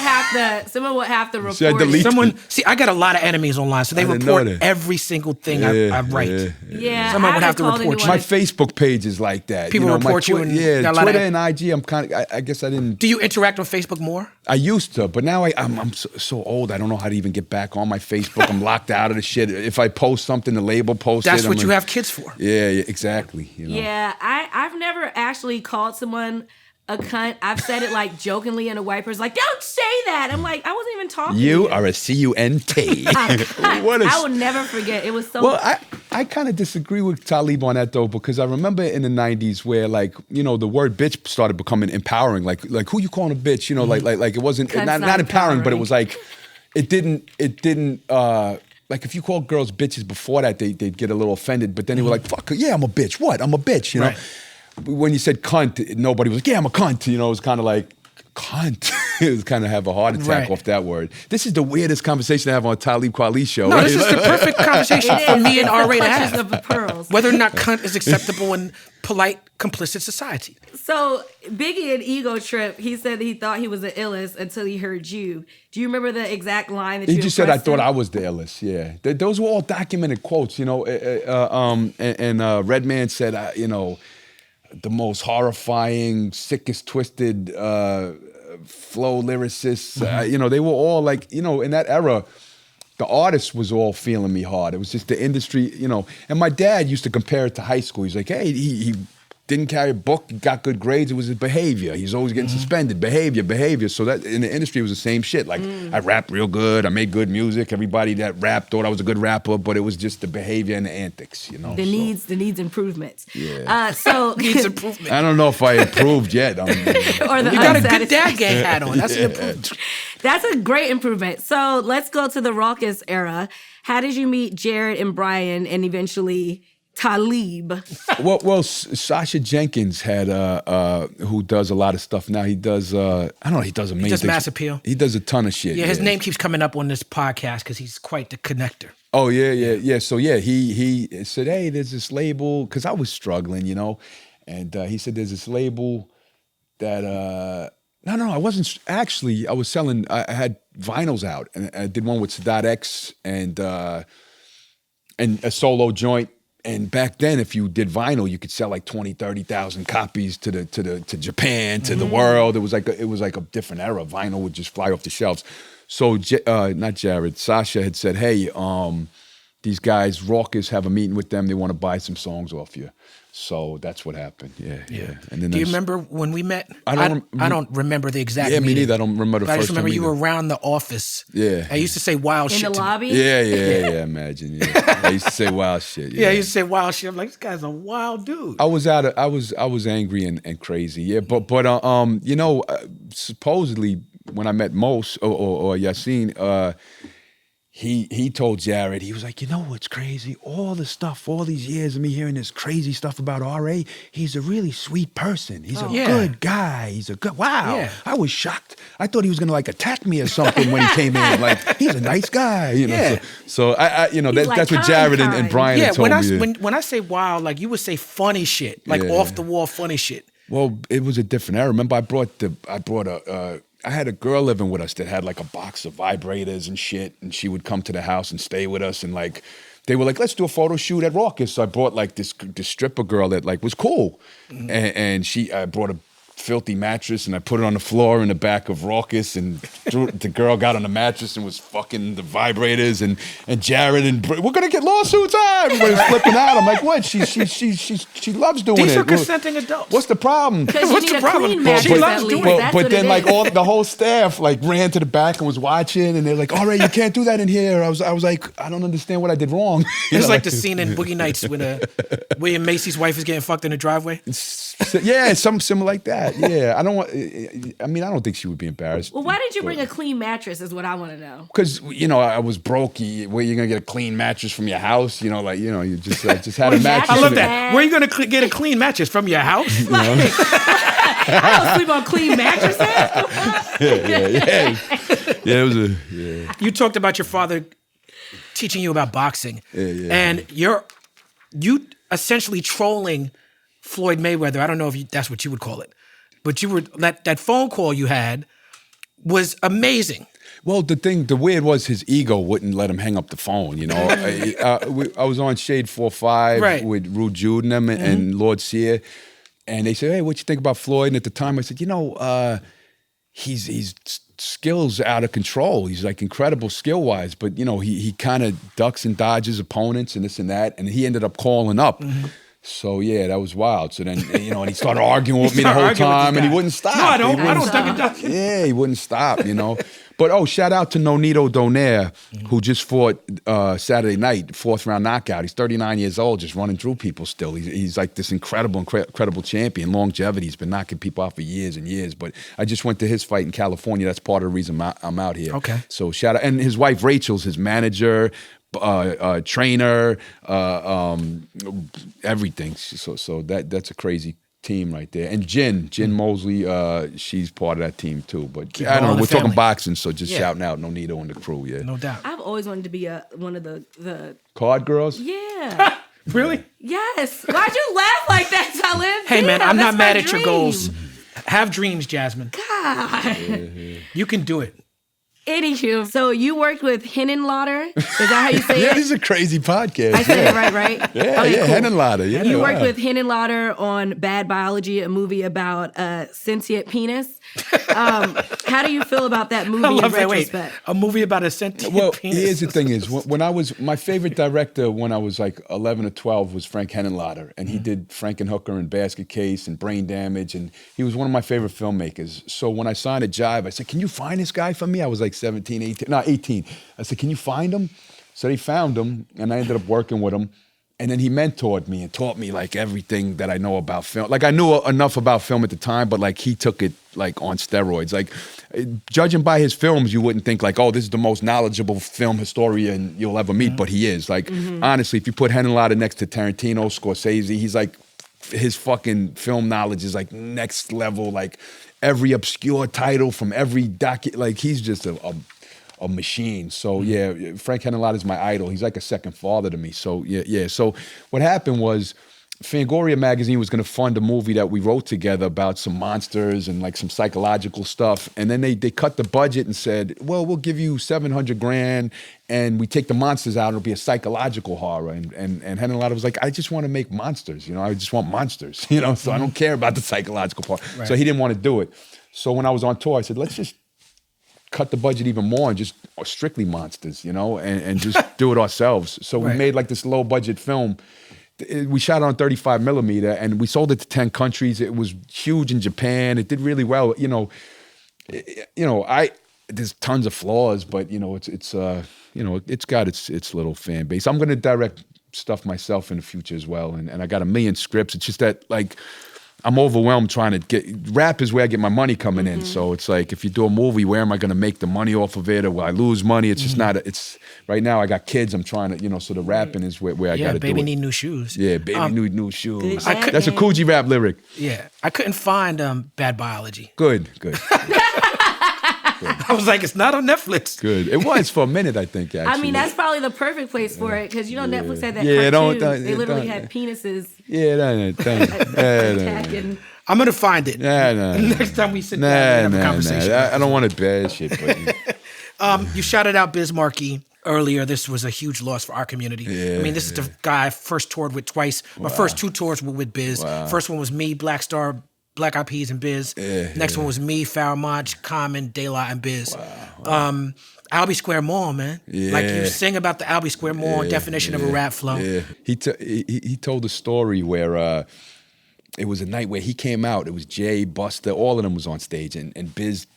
would have to report. Should I delete it. I got a lot of enemies online, so they I didn't report know that. every single thing I write. Yeah, Someone I would have to haven't called report you. My anyone. Facebook page is like that. People my report you and yeah, got a lot Twitter of- and IG. I'm kind of. I guess I didn't. Do you interact on Facebook more? I used to, but now I'm so old. I don't know how to even get back on my Facebook. I'm locked out of the shit. If I post something, the label posts it. That's what I'm you like, have kids for. Yeah, exactly. Yeah, I've never actually called someone a cunt. I've said it jokingly, and a white person's like, "Don't say that." I'm like, I wasn't even talking. You to are a CUNT. What a I will never forget. It was so. Well, I kind of disagree with Talib on that though, because I remember in the 90s where the word bitch started becoming empowering. Like who you calling a bitch? Like it wasn't Cunt's not not empowering, but it empowering. was like it didn't like if you called girls bitches before that, they'd get a little offended, but then they were like, fuck, yeah, I'm a bitch. What? I'm a bitch, you know? Right. When you said cunt, nobody was like, yeah, I'm a cunt. It was kind of like, cunt. It was kind of have a heart attack Right. off that word. This is the weirdest conversation I have on Talib Kweli show. No, this is the perfect conversation It for is. me and It's R. the Ray to clutches have. of the pearls. Whether or not cunt is acceptable in polite, complicit society. So Biggie in Ego Trip, he said he thought he was the illest until he heard you. Do you remember the exact line that He you just said, I impressed thought him? I was the illest, yeah. Those were all documented quotes, and Redman said, the most horrifying, sickest, twisted flow lyricists. They were all in that era, the artist was all feeling me hard. It was just the industry, And my dad used to compare it to high school. He's like, hey, he didn't carry a book, he got good grades. It was his behavior. He's always getting suspended. Behavior. So that in the industry it was the same shit. Like I rapped real good. I made good music. Everybody that rapped thought I was a good rapper, but it was just the behavior and the antics. The needs improvements. Yeah. Needs improvement. I don't know if I improved yet. Or the You got a good unsatisfied- dad gang hat on. That's an improvement. That's a great improvement. So let's go to the raucous era. How did you meet Jared and Brian and eventually Talib? Well, Sasha Jenkins had who does a lot of stuff now. He does I don't know. He does amazing. He does things. Mass Appeal. He does a ton of shit. Yeah, his name keeps coming up on this podcast because he's quite the connector. Oh yeah. So yeah, he said, hey, there's this label because I was struggling, and he said there's this label that. No, I wasn't actually. I was selling. I had vinyls out, and I did one with Sadat X and and a solo joint. And back then, if you did vinyl, you could sell like 20, 30,000 copies to Japan, to the world. It was like a different era. Vinyl would just fly off the shelves. So not Jared, Sasha had said, "Hey, these guys, Raucous, have a meeting with them. They want to buy some songs off you." So that's what happened. Yeah. And then do you remember when we met? I don't remember the exact. Yeah, meeting, me neither. I don't remember the but first. I just remember time you either. were around the office. Yeah. I used to say wild shit In the to lobby? Yeah. Imagine. Yeah. I used to say wild shit. Yeah, I used to say wild shit. I'm like, this guy's a wild dude. I was angry and crazy. Yeah, but you know, supposedly when I met Mos or Yassine, he told Jared, he was like, you know what's crazy? All these years of me hearing this crazy stuff about R.A., he's a really sweet person. He's a good guy. He's a good, wow. Yeah. I was shocked. I thought he was gonna like attack me or something when he came in. Like, he's a nice guy, you know. Yeah. So I you know, that's what Jared and Brian had told me. When I say wild, like you would say funny shit, like off the wall funny shit. Well, it was a different era. Remember, I had a girl living with us that had like a box of vibrators and shit, and she would come to the house and stay with us, and like they were like, let's do a photo shoot at Raucous. So I brought like this stripper girl that like was cool, and I brought a filthy mattress and I put it on the floor in the back of Raucous, and the girl got on the mattress and was fucking the vibrators, and Jared and we're gonna get lawsuits. Everybody's flipping out. I'm like, what? She loves doing These it. are consenting adults. What's the problem? Because What's you need the a problem? clean mattress She loves at doing least. it. That's But what then it like is. the whole staff like ran to the back and was watching, and they're like, all right, you can't do that in here. I was like, I don't understand what I did wrong. It's like the scene in Boogie Nights when William Macy's wife is getting fucked in the driveway. Yeah, something similar like that. Yeah, I don't think she would be embarrassed. Well, why did you bring a clean mattress is what I want to know. Because, you know, I was broke. Where you going to get a clean mattress from your house? You know, like, you know, you just had a mattress. I love that. Where are you going to get a clean mattress? From your house? I don't sleep on clean mattresses. Yeah, it was You talked about your father teaching you about boxing. And you essentially trolling Floyd Mayweather. I don't know if that's what you would call it. But you were that phone call you had was amazing. Well, the weird was his ego wouldn't let him hang up the phone. You know, I was on Shade 4-5 with Rude Jude and them and Lord Sear, and they said, "Hey, what you think about Floyd?" And at the time, I said, "You know, he's skills out of control. He's like incredible skill wise, but you know, he kind of ducks and dodges opponents and this and that, and he ended up calling up." So yeah, that was wild. So then, you know, and he started arguing with me the whole time, and he wouldn't stop. No, I don't duck and duck. Yeah, he wouldn't stop, you know. But shout out to Nonito Donaire, who just fought Saturday night, 4th round knockout. He's 39 years old, just running through people still. He's like this incredible champion, longevity. He's been knocking people out for years and years. But I just went to his fight in California. That's part of the reason I'm out here. Okay. So shout out, and his wife Rachel's his manager, trainer, everything. So that's a crazy team right there. And Jen Mosley, she's part of that team too. But I don't know, we're talking boxing, so just shouting out Nonito and the crew, No doubt. I've always wanted to be one of the card girls? Yeah. Really? Yes. Why'd you laugh like that, Talib? Hey man, I'm not mad at dream. your goals. Have dreams, Jasmine. God. You can do it. Anywho, so you worked with Henenlotter. Is that how you say Yeah, it? this is a crazy podcast. I said it right? Yeah, Okay, yeah, cool. Henenlotter. Yeah, You worked with Henenlotter on Bad Biology, a movie about a sentient penis. How do you feel about that movie I love in that. Wait, retrospect? a movie about a sentient penis. Here's the thing is, when I was, my favorite director when I was like 11 or 12 was Frank Henenlotter, and he did Frankenhooker and Basket Case and Brain Damage, and he was one of my favorite filmmakers. So when I signed a jive, I said, can you find this guy for me? I was like 18. I said, can you find him? So they found him, and I ended up working with him. And then he mentored me and taught me like everything that I know about film. Like I knew enough about film at the time, but like he took it like on steroids. Like judging by his films, you wouldn't think like, oh, this is the most knowledgeable film historian you'll ever meet, but he is. Like honestly, if you put Henenlotter next to Tarantino, Scorsese, he's like, his fucking film knowledge is like next level. Like every obscure title from every like he's just a machine. So yeah, Frank Henenlotter is my idol. He's like a second father to me. So yeah. So what happened was Fangoria magazine was going to fund a movie that we wrote together about some monsters and like some psychological stuff. And then they cut the budget and said, well, we'll give you $700,000 and we take the monsters out. It'll be a psychological horror. And Henry Latta was like, I just want to make monsters. You know, I just want monsters, you know, so I don't care about the psychological part. Right. So he didn't want to do it. So when I was on tour, I said, let's just cut the budget even more and just strictly monsters, you know, and just do it ourselves. So we made like this low budget film. We shot it on 35 millimeter and we sold it to 10 countries. It was huge in Japan. It did really well. There's tons of flaws, but it's got its little fan base. I'm going to direct stuff myself in the future as well. And I got 1 million scripts. It's just that like, I'm overwhelmed trying to get, rap is where I get my money coming in. So it's like, if you do a movie, where am I going to make the money off of it? Or will I lose money? It's just not, right now I got kids, I'm trying to, so the rapping is where I got to do it. Yeah, baby need new shoes. Yeah, baby need new shoes. Exactly. That's a Coogee rap lyric. Yeah, I couldn't find Bad Biology. Good. I was like, it's not on Netflix. Good. It was for a minute, I think, actually. I mean, that's probably the perfect place for it, because Netflix had that cartoon. They literally had penises. Yeah, I'm going to find it. Next time we sit down and have a conversation. I don't want to bad shit. But you shouted out Biz Markie earlier. This was a huge loss for our community. I mean, this is the guy I first toured with twice. My first 2 tours were with Biz. First one was me, Black Star, Black Eyed Peas, and Biz. Next one was me, Pharoah Monch, Common, De La, and Biz. Albee Square Mall, man. Like you sing about the Albee Square Mall definition of a rap flow. He told a story where it was a night where he came out. It was Jay, Busta, all of them was on stage, and Biz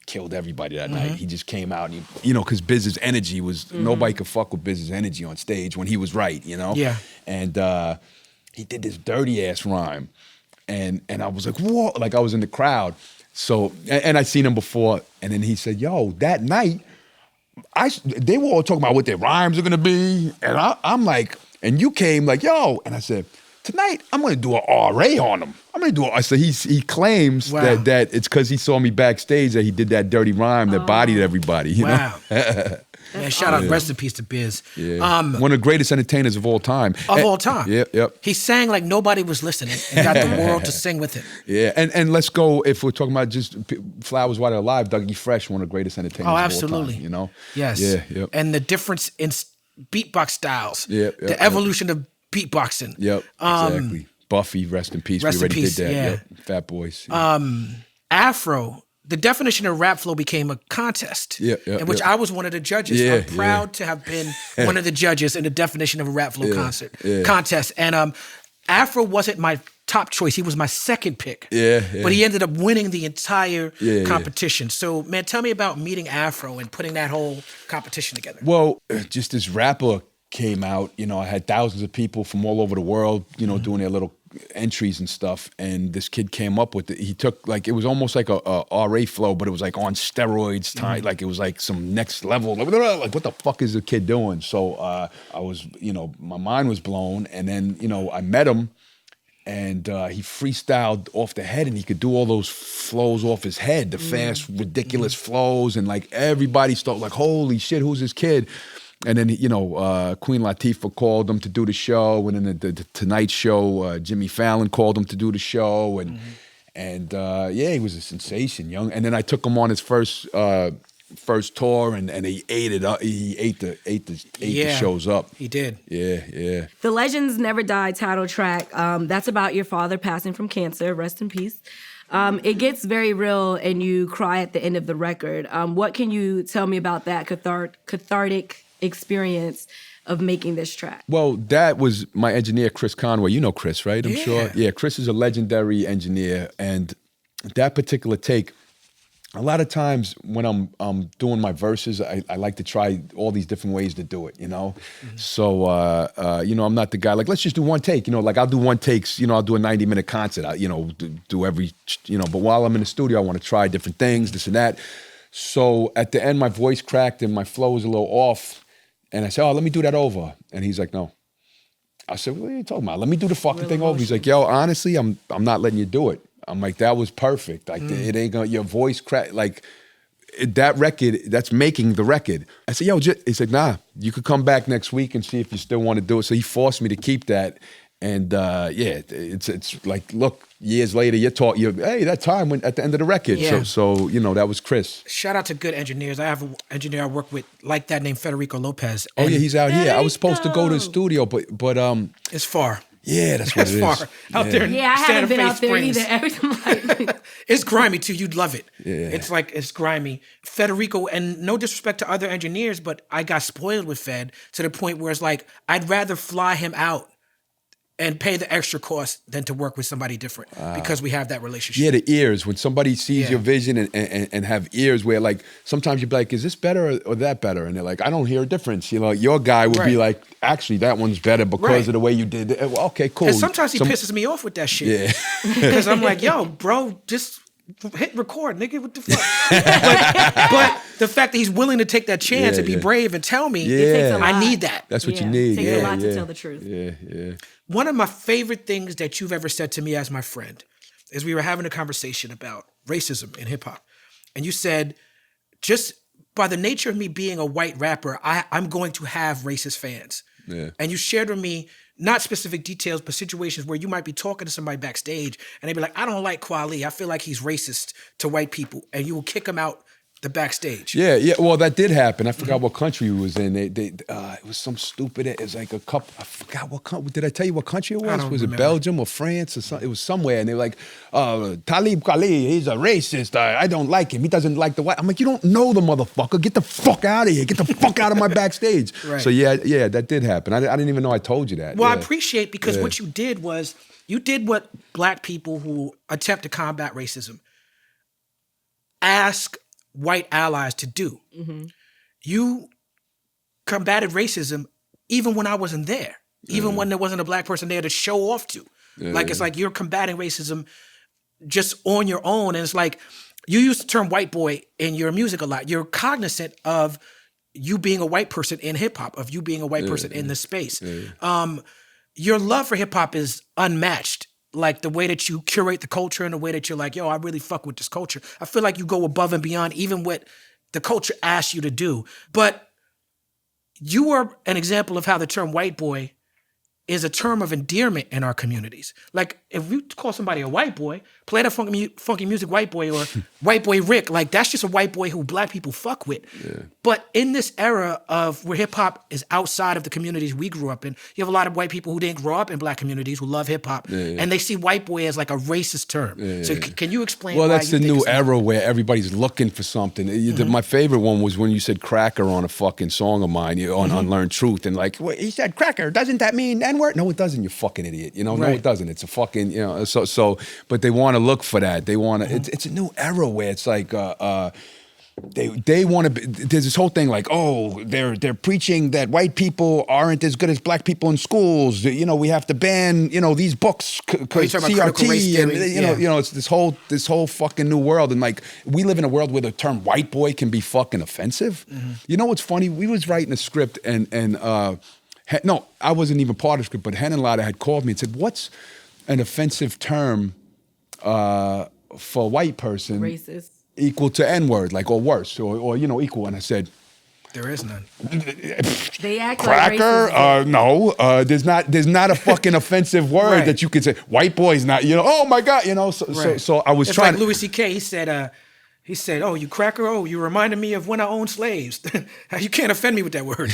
killed everybody that night. He just came out, and because Biz's energy was, nobody could fuck with Biz's energy on stage when he was right, Yeah. And he did this dirty ass rhyme. And I was like, whoa, like I was in the crowd. So, and I'd seen him before. And then he said, yo, that night, they were all talking about what their rhymes are gonna be. And I'm like, and you came like, yo. And I said, tonight, I'm gonna do an RA on him. I said, he claims that it's because he saw me backstage that he did that dirty rhyme that bodied everybody, you know? Man, shout out, rest in peace to Biz. One of the greatest entertainers of all time. Yep. He sang like nobody was listening and got the world to sing with him. Yeah, and let's go, if we're talking about just Flowers While They're Alive, Dougie Fresh, one of the greatest entertainers of all time, Yes. Yeah. And the difference in beatbox styles, the evolution of beatboxing. Exactly. Buffy, rest in peace. We already did that. Fat Boys. Afro. The definition of rap flow became a contest in which I was one of the judges. I'm proud to have been one of the judges in the definition of a rap flow contest. And Afro wasn't my top choice. He was my second pick. But he ended up winning the entire competition. So, man, tell me about meeting Afro and putting that whole competition together. Well, just this rapper came out. I had thousands of people from all over the world, doing their little entries and stuff, and this kid came up with it. He took like, it was almost like a RA flow, but it was like on steroids, like it was like some next level, like what the fuck is the kid doing? So I was, my mind was blown, and then I met him, and he freestyled off the head, and he could do all those flows off his head, the fast, ridiculous flows, and like everybody started like, holy shit, who's this kid? And then, Queen Latifah called him to do the show. And then the Tonight Show, Jimmy Fallon called him to do the show. And he was a sensation, young. And then I took him on his first tour, and he ate it up. He ate the shows up. He did. Yeah. The Legends Never Die title track, that's about your father passing from cancer. Rest in peace. It gets very real, and you cry at the end of the record. What can you tell me about that cathartic experience of making this track? Well, that was my engineer, Chris Conway. You know Chris, right? I'm sure. Yeah, Chris is a legendary engineer, and that particular take, a lot of times when I'm doing my verses, I like to try all these different ways to do it, So, I'm not the guy, like, let's just do one take, like I'll do one takes, I'll do a 90-minute concert, do every, but while I'm in the studio, I want to try different things, this and that. So at the end, my voice cracked and my flow was a little off. And I said, let me do that over. And he's like, no. I said, what are you talking about? Let me do the fucking thing over. He's like, yo, honestly, I'm not letting you do it. I'm like, that was perfect. Like, it ain't gonna, your voice crack, like, that record, that's making the record. I said, yo, he said, nah, you could come back next week and see if you still want to do it. So he forced me to keep that. And yeah, it's like, look, years later, hey, that time when at the end of the record. Yeah. So you know, that was Chris. Shout out to good engineers. I have an engineer I work with like that named Federico Lopez. Oh yeah, he's out here. I was supposed to go to the Federico. studio, but It's far. yeah, that's what It's it is. far. Out there in Yeah, I haven't been Santa Fe out there Springs. either. Every time It's grimy too. You'd love it. Yeah. It's grimy. Federico, and no disrespect to other engineers, but I got spoiled with Fed to the point where it's like I'd rather fly him out and pay the extra cost than to work with somebody different because we have that relationship. Yeah, the ears. When somebody sees Yeah. your vision and have ears where like sometimes you'd be like, is this better or that better? And they're like, I don't hear a difference. You know, your guy would be Right. like, actually, that one's better because Right. of the way you did it. Well, okay, cool. And sometimes he pisses me off with that shit. Yeah. Because I'm like, yo, bro, just hit record, nigga. What the fuck? but the fact that he's willing to take that chance Yeah, and be yeah. brave and tell me, Yeah. takes a lot. I need that. That's what you Yeah, need. it takes yeah, a lot to yeah. tell the truth. Yeah, yeah. One of my favorite things that you've ever said to me as my friend is we were having a conversation about racism in hip hop. And you said, just by the nature of me being a white rapper, I'm going to have racist fans. Yeah. And you shared with me not specific details, but situations where you might be talking to somebody backstage and they'd be like, I don't like Kweli. I feel like he's racist to white people. And you will kick him out the backstage. Yeah, yeah. Well, that did happen. I forgot what country we was in. It was some stupid. It was like a couple. I forgot what country. Did I tell you what country it was? don't Was it remember. Belgium or France or something? It was somewhere, and they were like, Talib Kweli, he's a racist. I don't like him. He doesn't like the white. I'm like, you don't know the motherfucker. Get the fuck out of here. Get the fuck out of my backstage. Right. So yeah, that did happen. I didn't even know I told you that. Well, I Yeah. appreciate because what you did was you did what black people who attempt to combat racism ask white allies to do. You combated racism even when I wasn't there, even when there wasn't a black person there to show off to. Like, it's like you're combating racism just on your own. And it's like you use the term white boy in your music a lot. You're cognizant of you being a white person in hip hop, of you being a white person in this space. Your love for hip hop is unmatched. Like the way that you curate the culture and the way that you're like, yo, I really fuck with this culture. I feel like you go above and beyond even what the culture asks you to do. But you are an example of how the term white boy is a term of endearment in our communities. Like if we call somebody a white boy, play that funky music white boy or white boy Rick, like that's just a white boy who black people fuck with. But in this era of where hip hop is outside of the communities we grew up in, you have a lot of white people who didn't grow up in black communities who love hip hop and they see white boy as like a racist term. Can you explain Well, why that's you the think new it's- era where everybody's looking for something. My favorite one was when you said cracker on a fucking song of mine on Unlearned Truth. And like, wait, he said cracker. Doesn't that mean N-word? No, it doesn't, you fucking idiot. You know, no, Right. it doesn't. It's a fucking, you know, so but they want to look for that. They want to, it's a new era where it's like, they want to. There's this whole thing like, oh, they're preaching that white people aren't as good as black people in schools. You know, we have to ban these books because talking about critical race CRT and theory? you know it's this whole fucking new world. And like we live in a world where the term white boy can be fucking offensive. You know what's funny? We was writing a script and no, I wasn't even part of the script, but Hen and Lada had called me and said, what's an offensive term for a white person Racist. equal to N-word, like, or worse, or equal? And I said, There is none. They act cracker? like racist. No, there's not a fucking offensive word Right. that you could say. White boy is not, oh my God, so I was It's trying like Louis C.K. He said, oh, you cracker, oh, you reminded me of when I owned slaves. You can't offend me with that word.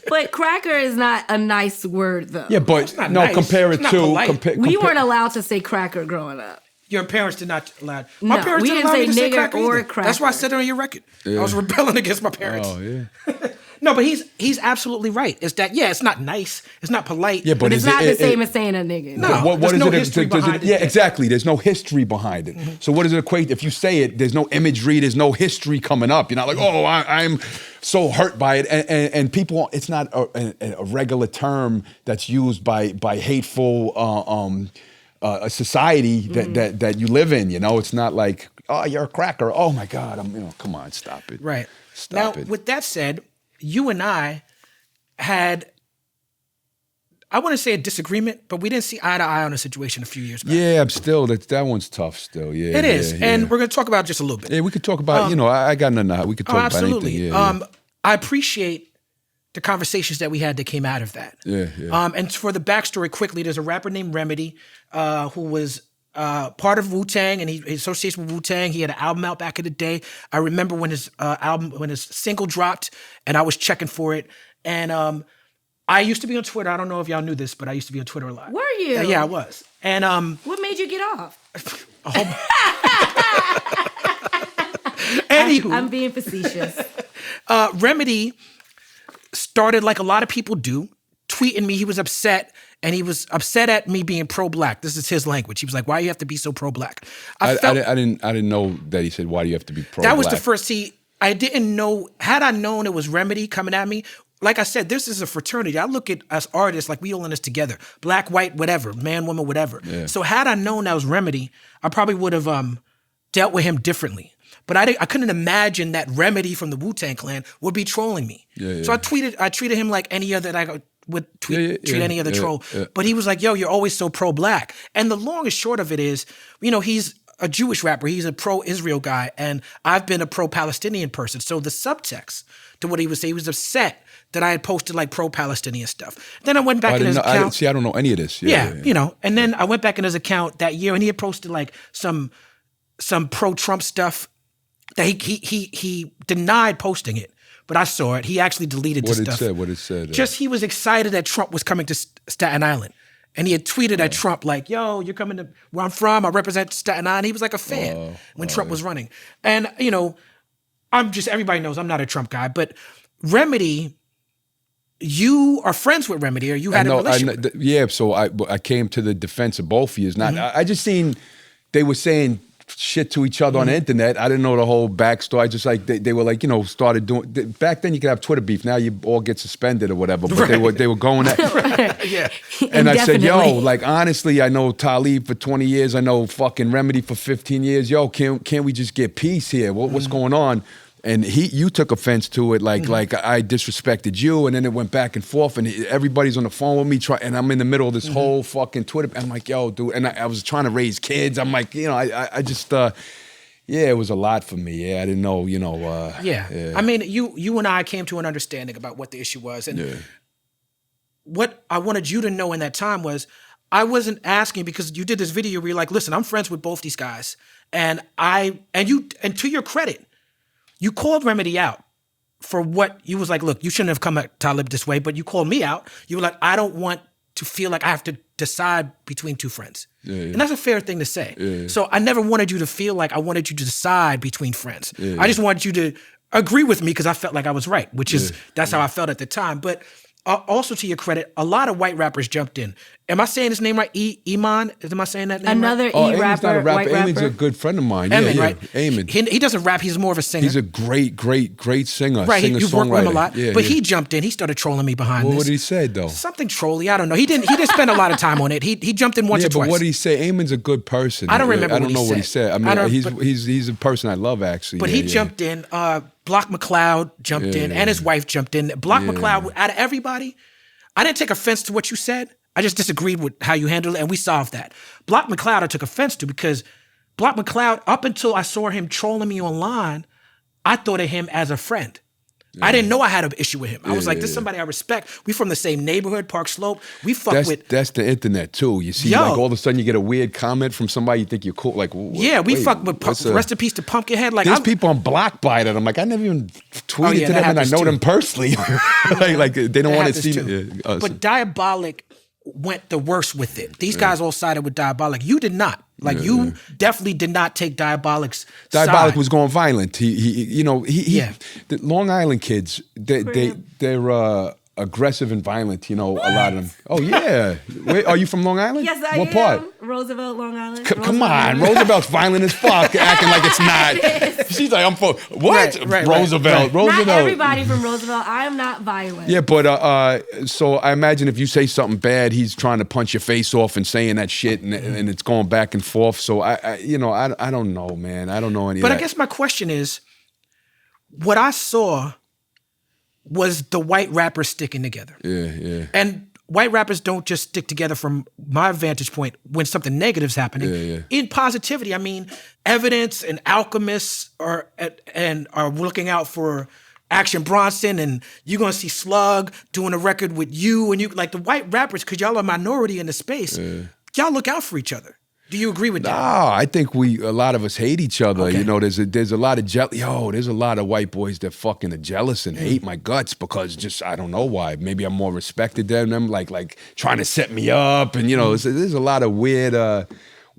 But cracker is not a nice word, though. yeah, but not no, nice. compare It's it not to, polite. We weren't allowed to say cracker growing up. Your parents did not allow. My No, parents we didn't didn't allow me say to say nigger cracker or either. That's why I cracker. said it on your record. I was rebelling against my parents. Oh, yeah. No, but he's absolutely right. It's that, it's not nice. It's not polite. Yeah, But it's not the same as saying a nigga. No. What there's is no it? history behind it. Yeah, Yeah. exactly. There's no history behind it. So what does it equate? If you say it, there's no imagery, there's no history coming up. You're not like, oh, I'm so hurt by it. And people, it's not a regular term that's used by hateful a society that you live in. It's not like, oh, you're a cracker. Oh my God, come on, stop it. Right. Stop now, it. with that said, you and I had, I want to say a disagreement, but we didn't see eye to eye on a situation a few years back. Yeah, I'm still, that one's tough still. Yeah, It is. yeah, And yeah. we're going to talk about it just a little bit. Yeah, we could talk about, I got nothing. We could talk about Absolutely. anything. Yeah, I appreciate the conversations that we had that came out of that. Yeah. And for the backstory quickly, there's a rapper named Remedy who was part of Wu-Tang, and he associates with Wu-Tang. He had an album out back in the day. I remember when his single dropped, and I was checking for it. And I used to be on Twitter. I don't know if y'all knew this, but I used to be on Twitter a lot. Were you? Yeah, I was. And what made you get off? Anywho, I'm being facetious. Remedy started like a lot of people do, tweeting me. He was upset, and he was upset at me being pro-black. This is his language. He was like, "Why do you have to be so pro-black?" I didn't know that he said, "Why do you have to be pro-black?" That was the first. See, I didn't know. Had I known it was Remedy coming at me, like I said, this is a fraternity. I look at us artists like we all in this together. Black, white, whatever, man, woman, whatever. Yeah. So had I known that was Remedy, I probably would have dealt with him differently. But I couldn't imagine that Remedy from the Wu-Tang Clan would be trolling me. Yeah. So I treated him like any other that I would treat any other troll. Yeah. But he was like, "Yo, you're always so pro-black." And the long and short of it is, he's a Jewish rapper. He's a pro-Israel guy, and I've been a pro-Palestinian person. So the subtext to what he was saying, he was upset that I had posted like pro-Palestinian stuff. Then I went back in his account. I don't know any of this. Yeah. And then I went back in his account that year, and he had posted like some pro-Trump stuff that he denied posting it, but I saw it. He actually deleted the stuff. What it said. Just he was excited that Trump was coming to Staten Island. And he had tweeted at Trump like, "Yo, you're coming to where I'm from. I represent Staten Island." He was like a fan when Trump was running. And, everybody knows I'm not a Trump guy, but Remedy, you are friends with Remedy, or you had a relationship. So I came to the defense of both of you. I just seen they were saying shit to each other on the internet. I didn't know the whole backstory. I just they were like, started doing. Back then you could have Twitter beef. Now you all get suspended or whatever. But they were going at. Yeah. And I said, "Yo, like honestly, I know Talib for 20 years. I know fucking Remedy for 15 years. Yo, can't we just get peace here? What's going on?" And you took offense to it, like I disrespected you, and then it went back and forth, and everybody's on the phone with me, and I'm in the middle of this whole fucking Twitter. I'm like, "Yo, dude," and I was trying to raise kids. I'm like, I just, it was a lot for me. Yeah, I didn't know, Yeah. I mean, you and I came to an understanding about what the issue was, and what I wanted you to know in that time was, I wasn't asking because you did this video where you're like, "Listen, I'm friends with both these guys," and to your credit, you called Remedy out for what you was like, "Look, you shouldn't have come at Talib this way," but you called me out. You were like, "I don't want to feel like I have to decide between two friends." And that's a fair thing to say. So I never wanted you to feel like I wanted you to decide between friends. I just wanted you to agree with me because I felt like I was right, which is, that's how I felt at the time. But also to your credit, a lot of white rappers jumped in. Am I saying his name right? Iman? Am I saying that name Another right? rapper, Eamon's not a rapper. white rapper. Eamon's a good friend of mine. Eamon, right? Eamon. He doesn't rap. He's more of a singer. He's a great singer. Right, you've worked with him a lot. Yeah, but he jumped in. He started trolling me behind this. What did he say, though? Something trolly. I don't know. He didn't spend a lot of time on it. He jumped in once or twice. But what did he say? Eamon's a good person. I don't remember I don't know what he said. said. I mean, he's a person I love, actually. But he jumped in. Block McCloud jumped in, and his wife jumped in. Block McCloud, out of everybody, I didn't take offense to what you said. I just disagreed with how you handled it, and we solved that. Block McCloud I took offense to because Block McCloud, up until I saw him trolling me online, I thought of him as a friend. I didn't know I had an issue with him. I was like, this is somebody I respect. We from the same neighborhood, Park Slope. We fuck with. That's the internet too. You see, like all of a sudden you get a weird comment from somebody you think you're cool. Like, we fuck with. Rest in peace to Pumpkinhead. Like, there's people on block by that. I'm like, I never even tweeted to them, and I know them personally. like they don't want to see me. But Diabolic went the worst with it. These guys all sided with Diabolic. You did not. Like you definitely did not take Diabolic's Diabolic side. was going violent. He the Long Island kids, they're aggressive and violent, a lot of them. Oh yeah. Wait, are you from Long Island? Yes, I am. What part? Roosevelt, Long Island. Come on, Roosevelt's violent as fuck, acting like it's not. She's like, I'm from what? Right, Roosevelt. Not everybody from Roosevelt. I am not violent. Yeah, but so I imagine if you say something bad, he's trying to punch your face off and saying that shit, and it's going back and forth. So I don't know, man. I don't know any. But of that. I guess my question is, what I saw was the white rappers sticking together. Yeah. And white rappers don't just stick together from my vantage point when something negative's happening. Yeah. In positivity, I mean, evidence and alchemists are looking out for Action Bronson, and you're gonna see Slug doing a record with you, and you like the white rappers, because y'all are a minority in the space. Y'all look out for each other. Do you agree with that? No, I think a lot of us hate each other. Okay. You know, there's a lot of there's a lot of white boys that fucking are jealous and hate my guts because just I don't know why. Maybe I'm more respected than them, like trying to set me up, and you know, there's a lot of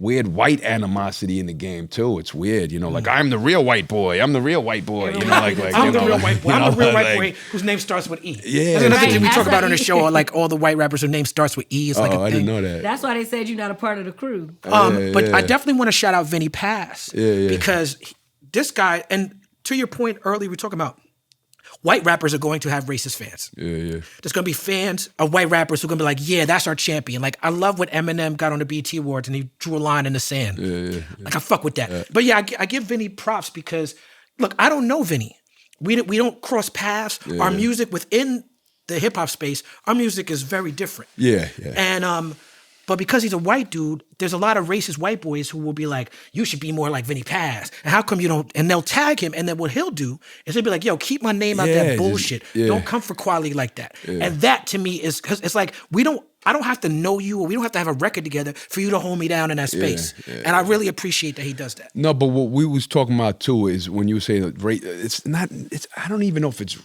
weird white animosity in the game too. It's weird, you know, like I'm the real white boy. I'm the real white boy. You know, like I'm the real white boy. I'm the real white boy whose name starts with E. Yeah, that's another thing we Right. talk about on the show. Like all the white rappers whose name starts with E. It's like a I thing. didn't know that. That's why they said you're not a part of the crew. But I definitely want to shout out Vinny Paz because this guy, and to your point earlier, we were talking about white rappers are going to have racist fans. Yeah. There's going to be fans of white rappers who are going to be like, yeah, that's our champion. Like, I love when Eminem got on the BET Awards and he drew a line in the sand. Like, I fuck with that. But yeah, I give Vinny props because, look, I don't know Vinny. We don't cross paths. Our music within the hip hop space, our music is very different. Yeah. And but because he's a white dude, there's a lot of racist white boys who will be like, you should be more like Vinny Paz. And how come you don't? And they'll tag him. And then what he'll do is he'll be like, yo, keep my name out that bullshit. Don't come for Kweli like that. And that to me is, because it's like, I don't have to know you, or we don't have to have a record together for you to hold me down in that space. And I really appreciate that he does that. No, but what we was talking about too is when you say I don't even know if it's,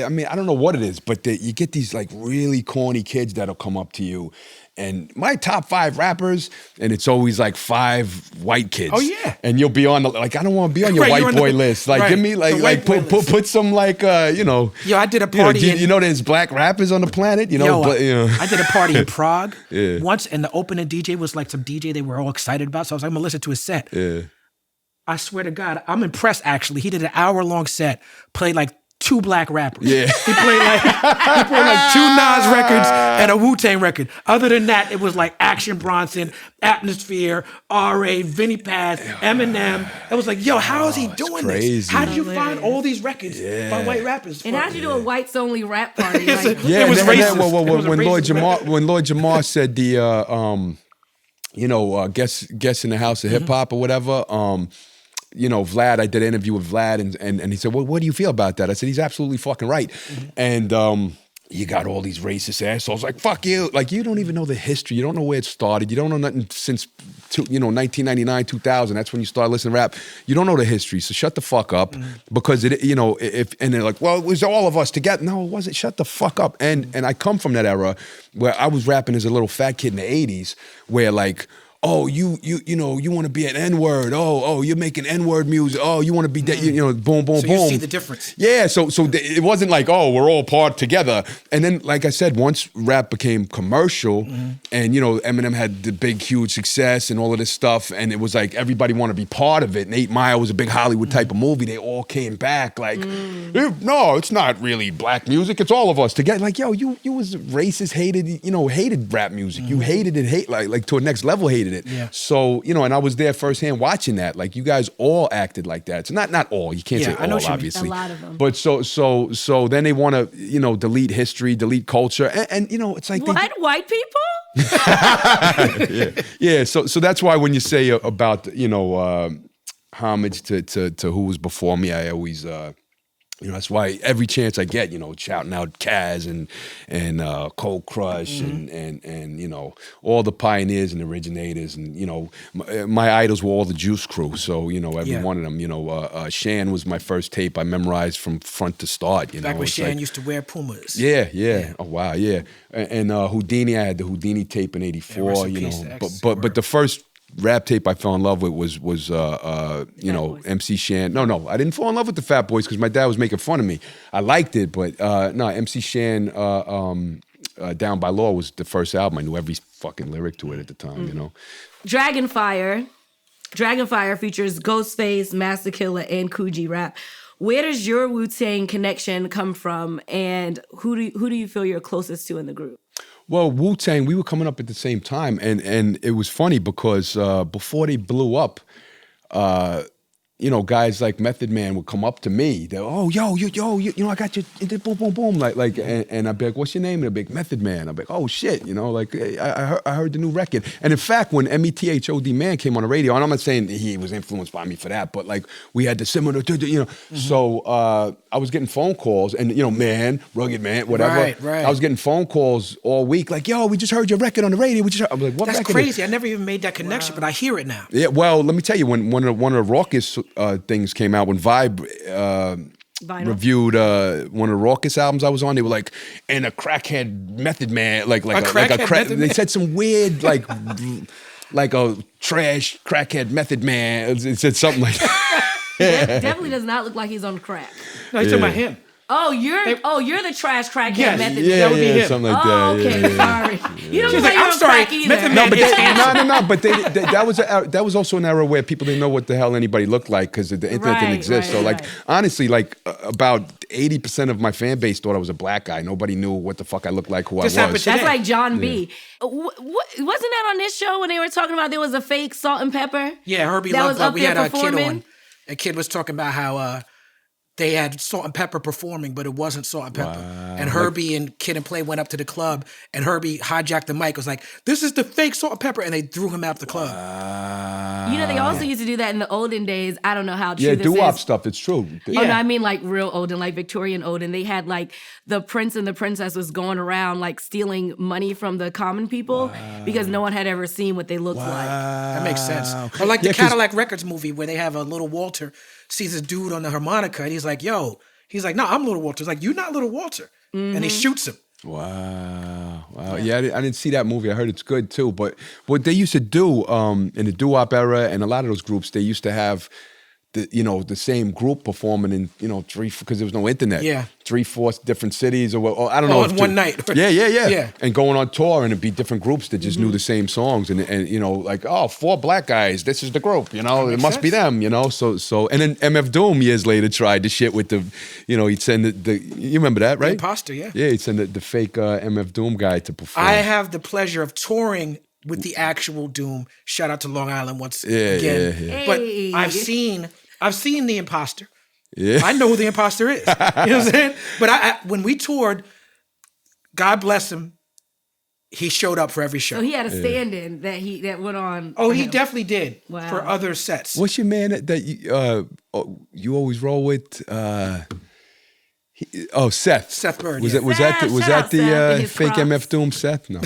I mean, I don't know what it is, but you get these like really corny kids that'll come up to you. And my top 5 rappers, and it's always like 5 white kids. Oh yeah, and you'll be on the, like, I don't want to be on your Right, white boy list. Like, give me like put some like you know. Yo, I did a party. You know, there's black rappers on the planet. You know, I did a party in Prague once, and the opening DJ was like some DJ they were all excited about. So I was like, I'm gonna listen to his set. I swear to God, I'm impressed. Actually, he did an hour-long set, played like 2 black rappers. Yeah. He played like 2 Nas records and a Wu-Tang record. Other than that, it was like Action Bronson, Atmosphere, R.A., Vinny Paz, Eminem. I was like, yo, how is he doing this? How did you find all these records by white rappers? And how'd you do a whites only rap party? It racist. was racist. When Lloyd Jamar said the guess in the house of hip hop or whatever, you know, Vlad, I did an interview with Vlad, and he said, well, what do you feel about that? I said, he's absolutely fucking right. And you got all these racist assholes like, fuck you. Like, you don't even know the history. You don't know where it started. You don't know nothing since, 1999, 2000. That's when you start listening to rap. You don't know the history, so shut the fuck up. Because, and they're like, well, it was all of us together. No, it wasn't. Shut the fuck up. And I come from that era where I was rapping as a little fat kid in the 80s where, like, oh, you want to be an N-word. Oh, you're making N-word music. Oh, you want to be that, boom, boom, boom. So you see the difference. Yeah, so it wasn't like, oh, we're all part together. And then, like I said, once rap became commercial and, Eminem had the big, huge success and all of this stuff, and it was like everybody wanted to be part of it, and 8 Mile was a big Hollywood type of movie, they all came back like, no, it's not really black music, it's all of us together. Like, yo, you was racist, hated rap music. You hated it, like to a next level hated it. Yeah. So, and I was there firsthand watching that. Like, you guys all acted like that. So not all. You can't say I know all, what you mean. obviously. A lot of them. But so then they want to, delete history, delete culture. And it's like... What? White people? Yeah. So that's why when you say about, homage to who was before me, I always... that's why every chance I get, shouting out Kaz and Cold Crush and all the pioneers and originators and my idols were all the Juice Crew. So every one of them. Shan was my first tape I memorized from front to start. Back when Shan used to wear Pumas. Yeah. Oh wow, yeah. And Houdini, I had the Houdini tape in '84. But the first rap tape I fell in love with was MC Shan. No, I didn't fall in love with the Fat Boys because my dad was making fun of me. I liked it, but MC Shan Down by Law was the first album. I knew every fucking lyric to it at the time, Dragonfire features Ghostface, Master Killer, and Coogee Rap. Where does your Wu-Tang connection come from, and who do you feel you're closest to in the group? Well, Wu-Tang, we were coming up at the same time, and it was funny because before they blew up, you know, guys like Method Man would come up to me. They're, oh, yo, you know, I got you, boom, boom, boom, and I'd be like, what's your name? And I'd be like, Method Man. I'd be like, oh shit, you know, like I heard the new record. And in fact, when METHOD Man came on the radio, and I'm not saying he was influenced by me for that, but like we had the similar, you know, so I was getting phone calls, and you know, man, rugged man, whatever. Right. I was getting phone calls all week, like, yo, we just heard your record on the radio. I'm like, what That's record? crazy. I never even made that connection, but I hear it now. Yeah, well, let me tell you, when one of the Raucous things came out, when Vibe reviewed one of the Raucous albums I was on, they were like, and a crackhead Method Man, like a crack. They said some weird like a trash crackhead Method Man. It said something like that. Definitely does not look like he's on crack. No, you're talking about him. Oh, you're the trash crackhead Method. Yeah, that would be him. Something like Oh, that. okay, sorry. You don't look like I'm you're on sorry, crack either. Method No, Man but is no. But that was also an era where people didn't know what the hell anybody looked like because the internet didn't exist. So like honestly, like about 80% of my fan base thought I was a black guy. Nobody knew what the fuck I looked like, who This I happened was. today. That's like John B. Wasn't that on this show when they were talking about there was a fake Salt and Pepper? Yeah, Herbie that loved was that. up We there had a kid performing? on. A kid was talking about how they had Salt and Pepper performing, but it wasn't Salt and Pepper. And Herbie and Kid and Play went up to the club, and Herbie hijacked the mic, was like, this is the fake Salt and Pepper, and they threw him out the club. You know, they also used to do that in the olden days. I don't know how true this doo-wop is. stuff, it's true. Oh, no, I mean like real olden, like Victorian olden. They had like the prince and the princess was going around like stealing money from the common people because no one had ever seen what they looked like. That makes sense. Or like the Cadillac Records movie where they have a little Walter sees this dude on the harmonica, and he's like, yo, no, I'm Little Walter. He's like, you're not Little Walter. And he shoots him. Wow. Yeah, I didn't see that movie. I heard it's good too. But what they used to do in the doo-wop era and a lot of those groups, they used to have the same group performing in because there was no internet. Yeah. 3-4 different cities or I don't know. In one night. Yeah. And going on tour and it'd be different groups that just knew the same songs and you know like 4 black guys. This is the group. You know it must be them. You know so and then MF Doom years later tried the shit with the he'd send the you remember that right? The imposter, yeah. Yeah, he'd send the fake MF Doom guy to perform. I have the pleasure of touring with the actual Doom. Shout out to Long Island once again. Yeah. But Hey. I've seen the imposter. Yeah. I know who the imposter is. You know what I'm saying? But I when we toured, God bless him, he showed up for every show. So he had a stand-in that went on. Oh, for he him. definitely did Wow. for other sets. What's your man that you always roll with? Seth. Seth Bird. Was yeah. that Seth, was shout out that Seth and the his fake Crocs. MF Doom Seth? No.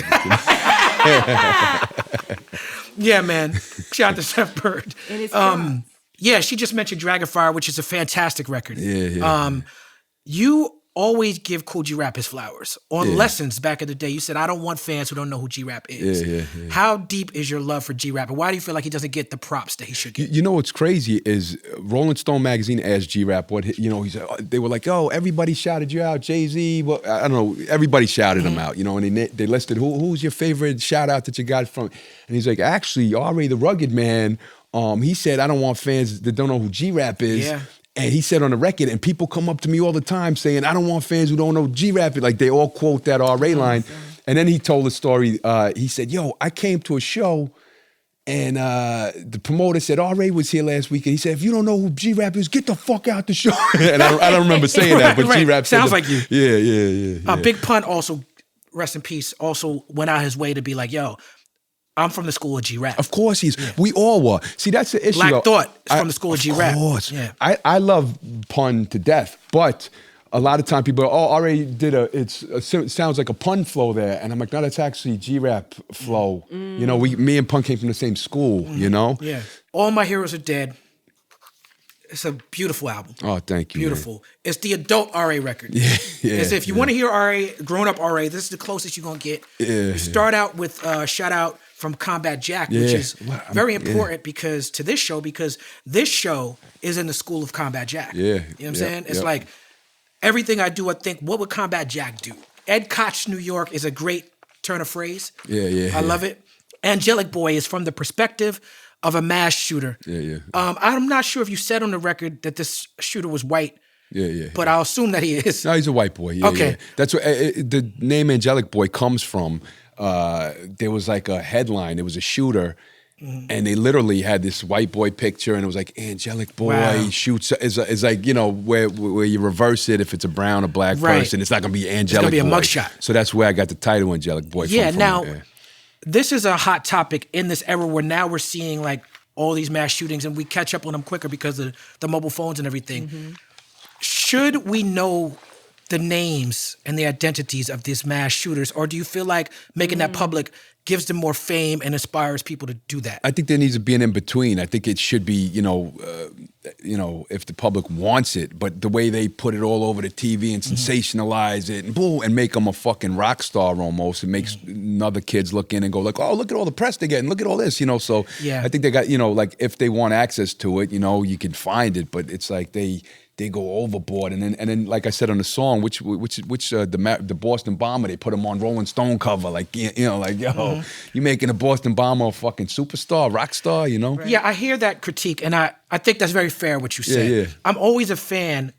Yeah, man. Shout out to Seth Bird. And his Crocs. Yeah, she just mentioned Dragonfire, which is a fantastic record. Yeah. You always give Kool G Rap his flowers. On Lessons back in the day, you said, I don't want fans who don't know who G Rap is. Yeah. How deep is your love for G Rap? And why do you feel like he doesn't get the props that he should get? You know what's crazy is Rolling Stone magazine asked G-Rap what they were like, oh, everybody shouted you out, Jay-Z. Well, I don't know, everybody shouted him out, and they listed who's your favorite shout out that you got from, and he's like, actually, R.A. the Rugged Man. He said, I don't want fans that don't know who G-Rap is. Yeah. And he said on the record, and people come up to me all the time saying, I don't want fans who don't know G-Rap. Like they all quote that R.A. line. And then he told the story. He said, yo, I came to a show and the promoter said, R.A. was here last week. And he said, if you don't know who G-Rap is, get the fuck out the show. And I don't remember saying that, but Right. G-Rap said Sounds that. like you. Yeah. Big Pun also, rest in peace, also went out his way to be like, yo, I'm from the school of G-Rap. Of course he is. Yeah. We all were. See, that's the issue. Black Thought is from the school of G-Rap. Of course. Yeah. I love Pun to death, but a lot of time people already did it sounds like a pun flow there. And I'm like, no, that's actually G-Rap flow. Me and Pun came from the same school, Yeah. All My Heroes Are Dead. It's a beautiful album. Oh, thank you. Beautiful. Man. It's the adult R.A. record. Yeah. If you want to hear R.A., grown up R.A., this is the closest you're going to get. You start out with shout out from Combat Jack, which is very important because this show is in the school of Combat Jack. Yeah. You know what I'm saying? It's like everything I do, I think, what would Combat Jack do? Ed Koch, New York is a great turn of phrase. Yeah. I love it. Angelic Boy is from the perspective of a mass shooter. Yeah. I'm not sure if you said on the record that this shooter was white. Yeah. But I'll assume that he is. No, he's a white boy. Yeah, okay. Yeah. That's what the name Angelic Boy comes from. There was like a headline. It was a shooter, And they literally had this white boy picture, and it was like angelic boy Wow. shoots. Is like, you know, where you reverse it. If it's a brown or black Right. person, it's not gonna be angelic. It's gonna be a boy. mugshot. So that's where I got the title Angelic Boy. Yeah. From Now, yeah. this is a hot topic in this era where now we're seeing like all these mass shootings, and we catch up on them quicker because of the mobile phones and everything. Should we know the names and the identities of these mass shooters, or do you feel like making that public gives them more fame and inspires people to do that? I think there needs to be an in between. I think it should be, you know, if the public wants it, but the way they put it all over the TV and sensationalize it and boom, and make them a fucking rock star almost, it makes other kids look in and go like, oh, look at all the press they get and look at all this, you know. So Yeah. I think they got, you know, like if they want access to it, you know, you can find it, but it's like they go overboard, and then like I said on the song, the Boston Bomber, they put him on Rolling Stone cover, like, you know, like, yo, you making a Boston Bomber a fucking superstar, rock star, you know? Yeah, I hear that critique, and I think that's very fair what you said. yeah. I'm always a fan,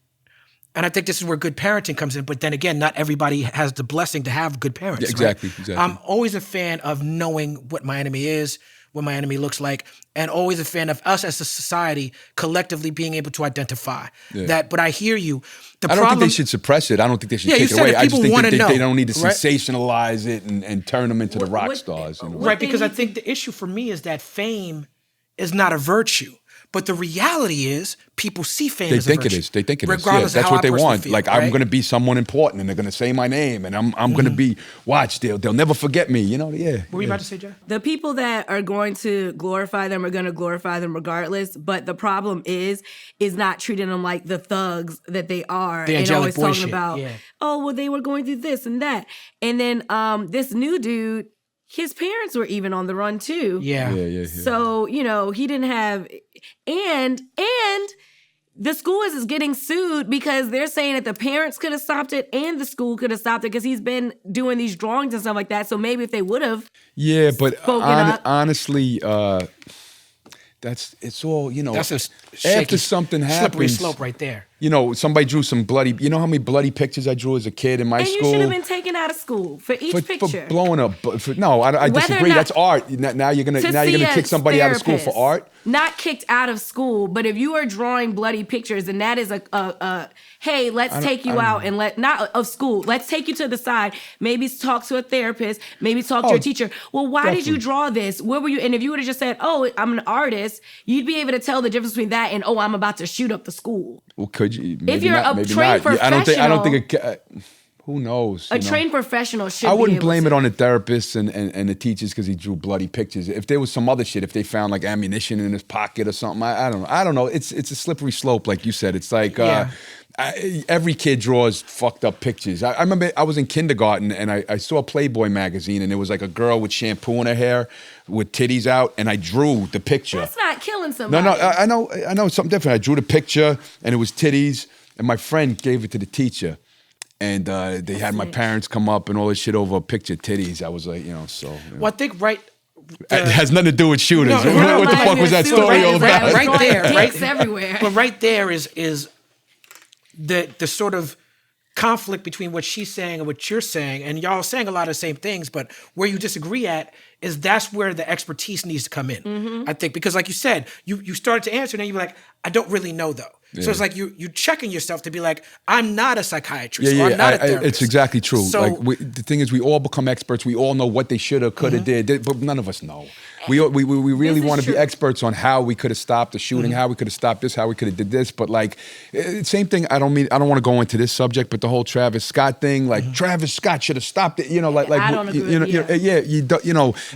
and I think this is where good parenting comes in, but then again, not everybody has the blessing to have good parents. Yeah, exactly, right? exactly. I'm always a fan of knowing what my enemy is, what my enemy looks like, and always a fan of us as a society collectively being able to identify that. But I hear you. I don't think they should suppress it. I don't think they should Yeah, you take it said away. that I just people think wanna that know, they don't need to right? sensationalize it and turn them into the rock What- stars. You know? what- Right, they because I need think the issue for me is that fame is not a virtue. But the reality is, people see fame They as a think it virtue. is. They think it is. Regardless Yeah, of that's how what they I personally want. feel, Like, right? I'm going to be someone important, and they're going to say my name, and I'm going to be watched. They'll never forget me. You know? Yeah. What were you about to say, Jay? The people that are going to glorify them are going to glorify them regardless. But the problem is not treating them like the thugs that they are, The and angelic always boy talking shit, about, yeah. oh, well, they were going through this and that. And then this new dude, his parents were even on the run too. Yeah. So, you know, he didn't have, and the school is getting sued because they're saying that the parents could have stopped it and the school could have stopped it because he's been doing these drawings and stuff like that. So maybe if they would have. Yeah, but Spoken up. honestly, it's all, you know. That's a shaky, after something slippery happens, slope right there. you know, somebody drew some bloody. You know how many bloody pictures I drew as a kid in my And school? you should have been taken out of school for each picture. For blowing up. No, I Whether or disagree. not- That's art. Now you're gonna kick somebody out of school for art. Not kicked out of school, but if you are drawing bloody pictures, and that is a hey, let's take you out and not of school. Let's take you to the side. Maybe talk to a therapist. Maybe talk to your teacher. Well, why did you draw this? Where were you? And if you would have just said, "Oh, I'm an artist," you'd be able to tell the difference between that and, "Oh, I'm about to shoot up the school." Well, could you? Maybe If you're not, a maybe trained not. I don't think. professional- Who knows? A trained professional should. I wouldn't be able blame to. it on the therapists and the teachers because he drew bloody pictures. If there was some other shit, if they found like ammunition in his pocket or something, I don't know. I don't know. It's a slippery slope, like you said. It's like every kid draws fucked up pictures. I remember I was in kindergarten and I saw a Playboy magazine and there was like a girl with shampoo in her hair with titties out, and I drew the picture. That's not killing somebody. No, I know it's something different. I drew the picture and it was titties, and my friend gave it to the teacher. And they had my parents come up and all this shit over a picture of titties. I was like, so. Well, I think It has nothing to do with shooters. No, What the fuck was that story all about? Right there, right Dicks everywhere. But right there is the sort of conflict between what she's saying and what you're saying, and y'all saying a lot of the same things, but where you disagree at is that's where the expertise needs to come in. I think, because like you said, you started to answer and then you were like, I don't really know though. So it's like you're checking yourself to be like, I'm not a psychiatrist or I'm not a therapist. It's exactly true. So, like the thing is, we all become experts. We all know what they should have, could have, did, but none of us know. We really This is want to be true. experts on how we could have stopped the shooting, how we could have stopped this, how we could have did this. But like, same thing. I don't want to go into this subject, but the whole Travis Scott thing, like Travis Scott should have stopped it. I don't agree.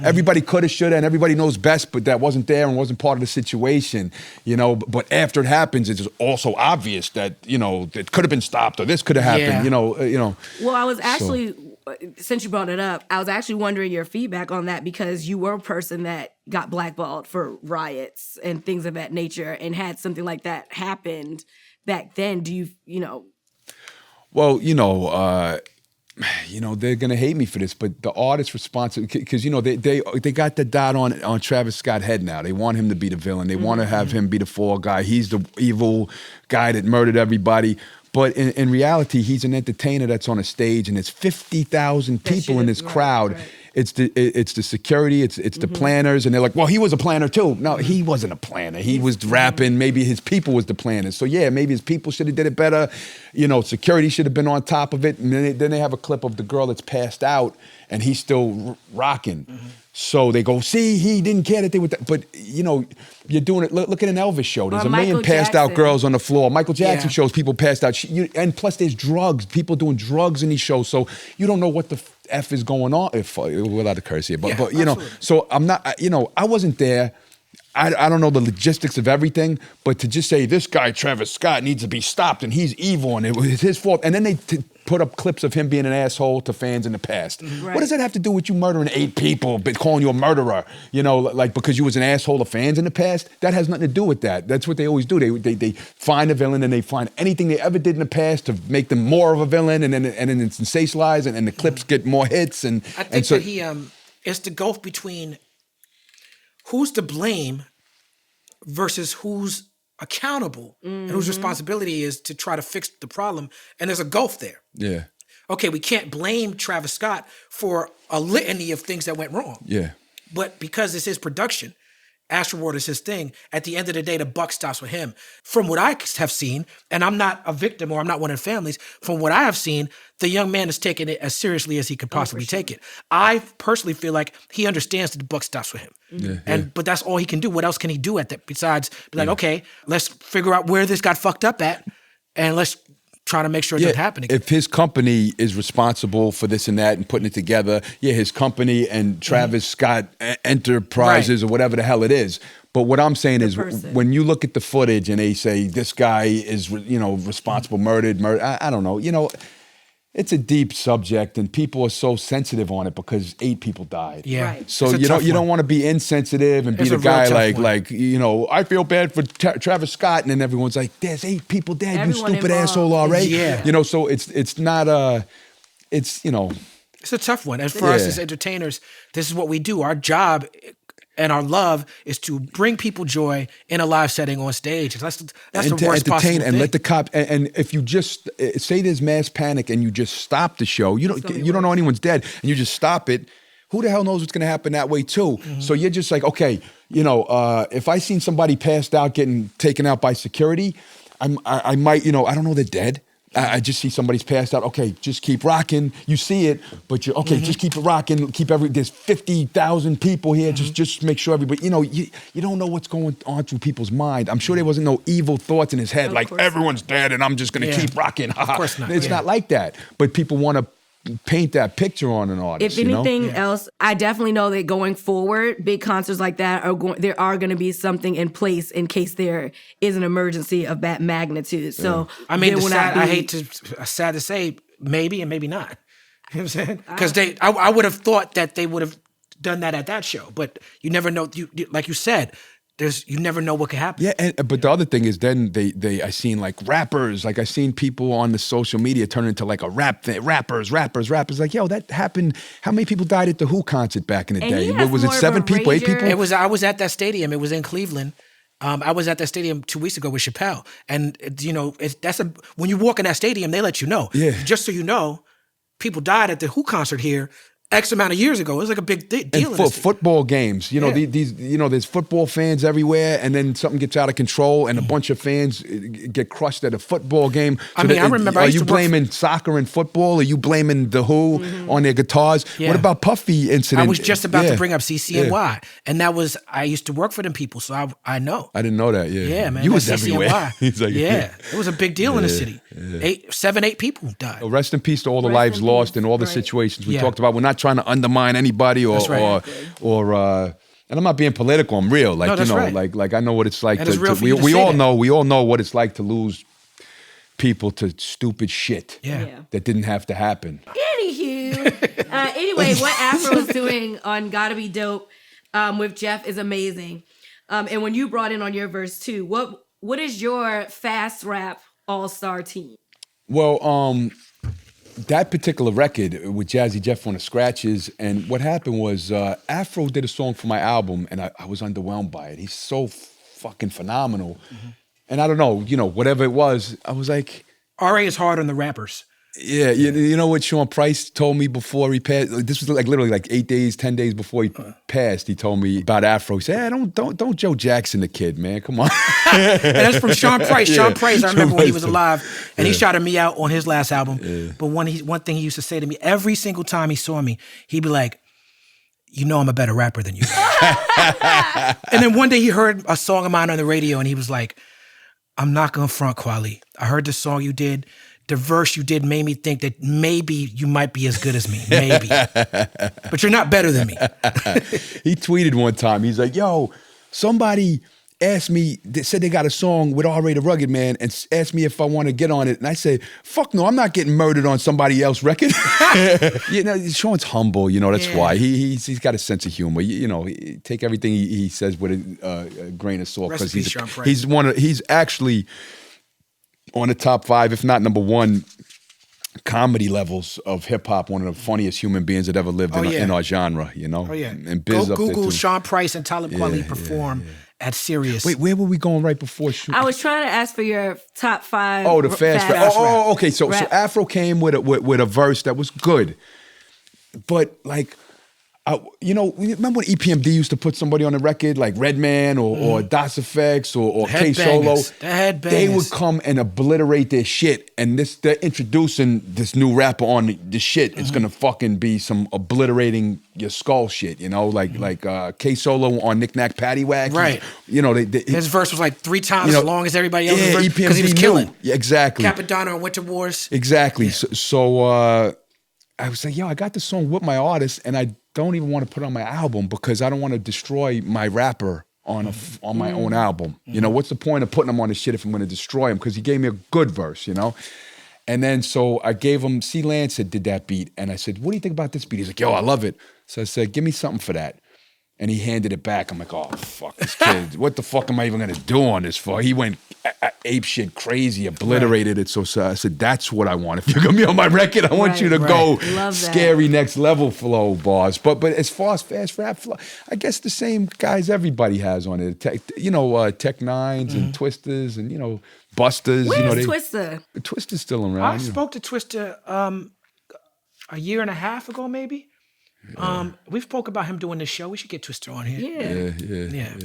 Everybody could have, should have, and everybody knows best, but that wasn't there and wasn't part of the situation. But after it happens, it's also obvious that it could have been stopped or this could have happened. Yeah. Well, I was actually, since you brought it up, I was actually wondering your feedback on that because you were a person that got blackballed for riots and things of that nature and had something like that happened back then. Do you. Well, they're gonna hate me for this, but the artist responsible, because they got the dot on Travis Scott's head now. They want him to be the villain. They want to have him be the fall guy. He's the evil guy that murdered everybody. But in reality, he's an entertainer that's on a stage, and there's 50,000 people in this crowd. Right. it's the security, it's the planners, and they're like, well, he was a planner too. No, he wasn't a planner. He was rapping. Maybe his people was the planners. So yeah, maybe his people should have did it better. You know, security should have been on top of it. And then they have a clip of the girl that's passed out, and he's still rocking. So they go, see, he didn't care that they were, but you know, you're doing it. Look at an Elvis show. There's a million passed out girls on the floor. Michael Jackson shows, people passed out. And plus there's drugs. People doing drugs in these shows. So you don't know what the F is going on. Without the curse here, but you know, so I'm not, you know, I wasn't there. I don't know the logistics of everything, but to just say this guy, Travis Scott, needs to be stopped and he's evil and it was his fault. And then they put up clips of him being an asshole to fans in the past. Right. What does that have to do with you murdering 8 people, but calling you a murderer? You know, like because you was an asshole to fans in the past? That has nothing to do with that. That's what they always do. They find a villain and they find anything they ever did in the past to make them more of a villain, and then it's sensationalized and the clips get more hits. And I think that he it's the gulf between who's to blame versus who's accountable and whose responsibility is to try to fix the problem. And there's a gulf there. Yeah. Okay, we can't blame Travis Scott for a litany of things that went wrong. Yeah. But because it's his production, Astroworld is his thing, at the end of the day, the buck stops with him. From what I have seen, and I'm not a victim or I'm not one of the families, from what I have seen, the young man is taking it as seriously as he could possibly take it. I personally feel like he understands that the buck stops with him. But that's all he can do. What else can he do at that besides be like, okay, let's figure out where this got fucked up at and let's try to make sure it doesn't happen again. If his company is responsible for this and that and putting it together, his company and Travis Scott Enterprises or whatever the hell it is. But what I'm saying is when you look at the footage and they say this guy is, you know, responsible, murdered, I don't know, you know, it's a deep subject and people are so sensitive on it because 8 people died. Yeah. Right. So you don't want to be insensitive and be the guy like, you know, I feel bad for Travis Scott, and then everyone's like, there's 8 people dead, you stupid asshole already. Yeah. You know, so it's not it's, you know. It's a tough one. As for us as entertainers, this is what we do. Our job and our love is to bring people joy in a live setting on stage. That's the worst possible thing. And let the cop. And if you just say there's mass panic and you just stop the show, you don't know anyone's dead, and you just stop it. Who the hell knows what's going to happen that way too? So you're just like, okay, you know, if I seen somebody passed out getting taken out by security, I might, you know, I don't know they're dead. I just see somebody's passed out. Okay, just keep rocking. You see it, but you're okay. Just keep it rocking. There's 50,000 people here. Just make sure everybody. You know, you don't know what's going on through people's mind. I'm sure there wasn't no evil thoughts in his head, like everyone's dead and I'm just gonna keep rocking. Of course not. It's not like that. But people want to paint that picture on an artist. If anything else, I definitely know that going forward, big concerts like that there are going to be something in place in case there is an emergency of that magnitude. So I mean, sad to say, maybe and maybe not. You know what I'm saying? Because I would have thought that they would have done that at that show, but you never know. Like you said, you never know what could happen. Yeah, but the other thing is then I seen like rappers, like I seen people on the social media turn into like a rap thing. Rappers. Like, yo, that happened. How many people died at the Who concert back in the day? Was it 7 people, 8 people? I was at that stadium. It was in Cleveland. I was at that stadium 2 weeks ago with Chappelle. And, you know, when you walk in that stadium, they let you know. Yeah. Just so you know, people died at the Who concert here X amount of years ago. It was like a big deal. And football games, you know, these, you know, there's football fans everywhere, and then something gets out of control, and a bunch of fans get crushed at a football game. So I remember. Are you blaming soccer and football? Are you blaming the Who on their guitars? Yeah. What about Puffy incident? I was just about to bring up CCNY, and I used to work for them people, so I know. I didn't know that. Yeah, man. You was everywhere. It was a big deal in the city. 7, 8 people died. Well, rest in peace to all the lives lost and all the situations we talked about. We're not trying to undermine anybody or and I'm not being political, I'm real. Like, like I know what it's like we all know what it's like to lose people to stupid shit that didn't have to happen. Anywho, anyway, what Afro is doing on Gotta Be Dope with Jeff is amazing. And when you brought in on your verse too, what is your fast rap all-star team? Well, that particular record with Jazzy Jeff on the scratches, and what happened was Afro did a song for my album, and I was underwhelmed by it. He's so fucking phenomenal. And I don't know, you know, whatever it was, I was like... RA is hard on the rappers. Yeah, you know what Sean Price told me before he passed? This was like literally like 8 days, 10 days before he passed. He told me about Afro. He said, don't Joe Jackson the kid, man. Come on. And that's from Sean Price. Sean Price, I remember when he was alive, and he shouted me out on his last album. Yeah. But one thing he used to say to me, every single time he saw me, he'd be like, you know I'm a better rapper than you. And then one day he heard a song of mine on the radio, and he was like, I'm not gonna front, Kweli. I heard the song you did. The verse you did made me think that maybe you might be as good as me, maybe. But you're not better than me. He tweeted one time, he's like, yo, somebody asked me, they said they got a song with R.A. the Rugged Man and asked me if I want to get on it. And I said, fuck no, I'm not getting murdered on somebody else's record. You know, Sean's humble, you know, that's why. He's got a sense of humor. You know, take everything he says with a grain of salt. Because he's actually on the top 5, if not number 1, comedy levels of hip hop. One of the funniest human beings that ever lived in our genre. You know. Oh yeah. And Biz Go up there Google too. Sean Price and Talib Kweli perform at Sirius. Wait, where were we going right before? I was trying to ask for your top 5. Oh, the fast rap. Oh, okay. So Afro came with a verse that was good, but like, you know, remember when EPMD used to put somebody on the record like Redman or Das Effects or K Solo? They would come and obliterate their shit, and they're introducing this new rapper on the shit. It's gonna fucking be some obliterating your skull shit, you know, like K Solo on Knick Knack Paddywhack. Right. You know, his verse was like 3 times as long as everybody else's verse because he was killing. Yeah, exactly. Capadonna on Winter Wars. Exactly. Yeah. So I was like, yo, I got this song with my artist, and I don't even want to put it on my album because I don't want to destroy my rapper on my own album. You know, what's the point of putting him on the shit if I'm going to destroy him? Because he gave me a good verse, you know? And then so I gave him, C. Lance did that beat, and I said, what do you think about this beat? He's like, yo, I love it. So I said, give me something for that. And he handed it back. I'm like, oh, fuck, this kid. What the fuck am I even going to do on this for? He went ape shit crazy, obliterated it. So I said, that's what I want. If you're going to be on my record, I want you to go scary next level flow bars. But as far as fast rap flow, I guess the same guys everybody has on it. Tech Nines and Twisters and, you know, Busters. Where's Twister? Twister's still around. I spoke to Twister a year and a half ago, maybe. Yeah. We spoke about him doing this show. We should get Twister on here. Yeah.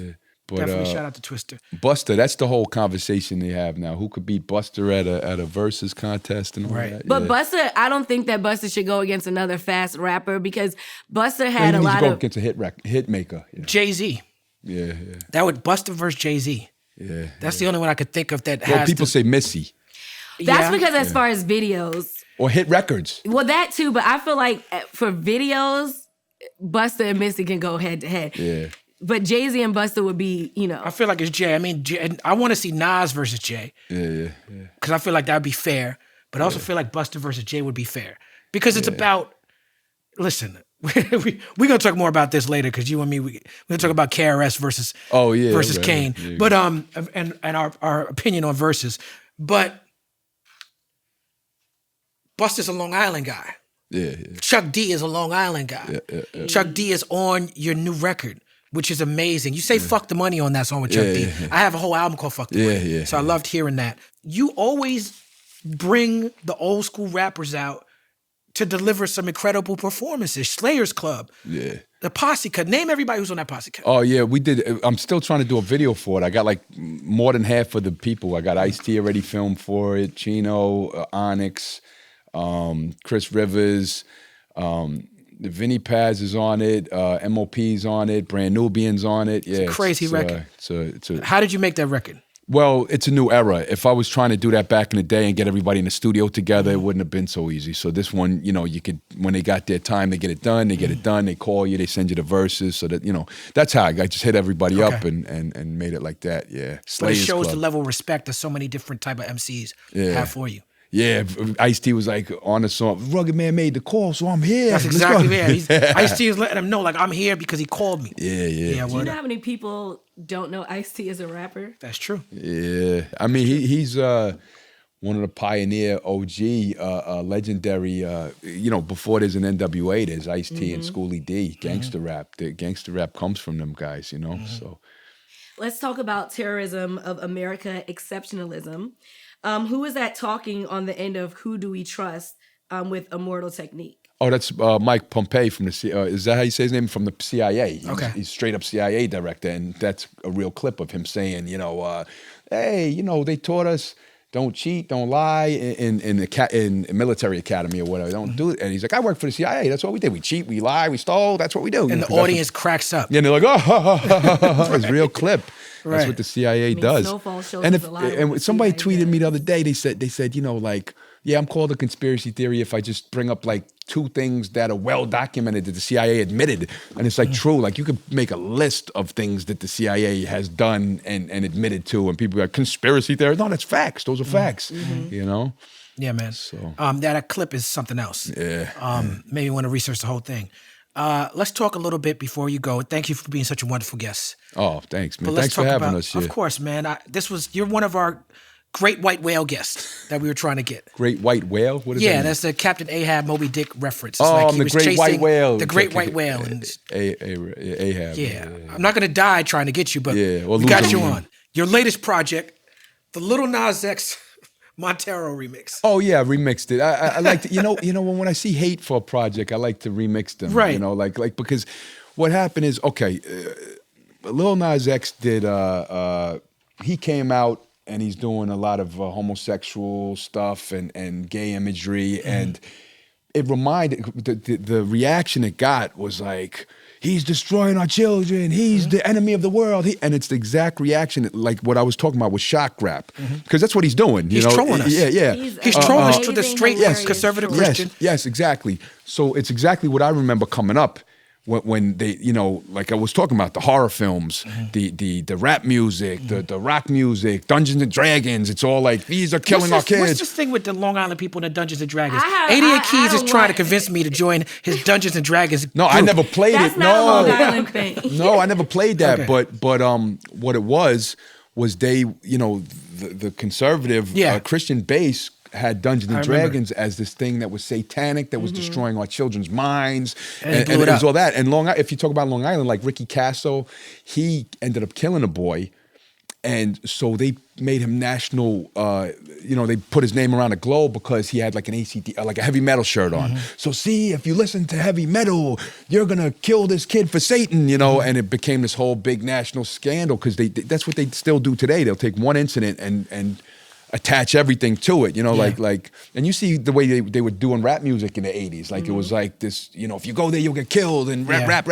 But, definitely shout out to Twister. Buster, that's the whole conversation they have now. Who could beat Buster at a versus contest and all that? But Buster, I don't think that Buster should go against another fast rapper because Buster had a lot go of against a hit maker. Yeah. Jay-Z. Yeah. That would Buster versus Jay-Z. Yeah. That's the only one I could think of that has. People say Missy. That's because as far as videos. Or hit records. Well, that too, but I feel like for videos, Busta and Missy can go head to head. Yeah. But Jay-Z and Busta would be, you know. I feel like it's Jay. I mean, I want to see Nas versus Jay. Yeah. Because I feel like that would be fair. But I also feel like Busta versus Jay would be fair. Because it's about, listen, we're going to talk more about this later because you and me, we're going to talk about KRS versus Kane. Yeah. But, and our opinion on verses. But Busta's a Long Island guy. Yeah. Chuck D is a Long Island guy. Yeah. Chuck D is on your new record, which is amazing. You say Fuck the Money on that song with Chuck D. I have a whole album called Fuck the Money. So I loved hearing that. You always bring the old school rappers out to deliver some incredible performances. Slayers Club. Yeah. The Posse Cut. Name everybody who's on that Posse Cut. Oh, yeah, we did. I'm still trying to do a video for it. I got like more than half of the people. I got Ice-T already filmed for it, Chino, Onyx, Chris Rivers, Vinny Paz is on it, MOP's on it, Brand Nubian's on it. Yeah, it's a crazy record. How did you make that record? Well, it's a new era. If I was trying to do that back in the day and get everybody in the studio together, it wouldn't have been so easy. So this one, you know, you could, when they got their time, they get it done, they call you, they send you the verses, so that, you know, that's how I just hit everybody up and made it like that, yeah. But it shows the level of respect that so many different type of MCs have for you. Yeah, Ice-T was like on the song, Rugged Man made the call, so I'm here. That's exactly it. Ice-T is letting him know, like, I'm here because he called me. Yeah. Do you know how many people don't know Ice-T as a rapper? That's true. Yeah. I mean, he's one of the pioneer OG, legendary, you know, before there's an NWA, there's Ice-T and Schoolie D, gangster rap. The gangster rap comes from them guys, you know, so. Let's talk about terrorism of America exceptionalism. Who is that talking on the end of Who Do We Trust with Immortal Technique? Oh, that's Mike Pompeo from the CIA. Is that how you say his name? From the CIA. He's straight up CIA director, and that's a real clip of him saying, hey, they taught us don't cheat, don't lie in military academy or whatever. Don't do it. And he's like, I work for the CIA. That's what we did. We cheat, we lie, we stole. That's what we do. And the audience cracks up. Yeah, and they're like, oh, it's a real clip. Right. That's what the CIA does. And somebody tweeted me the other day. They said, yeah, I'm called a conspiracy theory if I just bring up like two things that are well documented that the CIA admitted. And it's like true. Like you could make a list of things that the CIA has done and admitted to, and people are like, conspiracy theory. No, that's facts. Those are facts. Yeah, man. So that clip is something else. Yeah. Maybe you want to research the whole thing. Let's talk a little bit before you go. Thank you for being such a wonderful guest. Oh, thanks, man. Thanks for having us here. Of course, man. You're one of our great white whale guests that we were trying to get. Great white whale? What is that? Yeah, that's the Captain Ahab Moby Dick reference. It's like the great white whale. The great white whale. Ahab. Yeah. I'm not going to die trying to get you, but we got you on. Your latest project, the Lil Nas X Montero remix. Oh yeah, I remixed it. I like to, when I see hate for a project, I like to remix them. Right. Because what happened is, Lil Nas X did, he came out and he's doing a lot of homosexual stuff and gay imagery, and it reminded, the reaction it got was like, he's destroying our children. He's the enemy of the world. And it's the exact reaction, like what I was talking about with shock rap, because that's what he's doing. He's trolling us. Yeah. He's trolling the straight conservative Christian. Yes, exactly. So it's exactly what I remember coming up when they, like I was talking about, the horror films, the rap music, the rock music, Dungeons and Dragons. It's all like, these are killing our kids. What's this thing with the Long Island people in the Dungeons and Dragons? 88 Keys is trying to convince me to join his Dungeons and Dragons group. No, I never played That's it. Not a Long Island thing. No, I never played that. Okay. But what it was they, the conservative Christian base had Dungeons and Dragons as this thing that was satanic, that was destroying our children's minds, and it was all that. And if you talk about Long Island, like Ricky Casso, he ended up killing a boy, and so they made him national. They put his name around the globe because he had like an like a heavy metal shirt on. So see, if you listen to heavy metal, you're gonna kill this kid for Satan, and it became this whole big national scandal because that's what they still do today. They'll take one incident and attach everything to it, and you see the way they were doing rap music in the 80s. Like it was like this, if you go there, you'll get killed, and rap,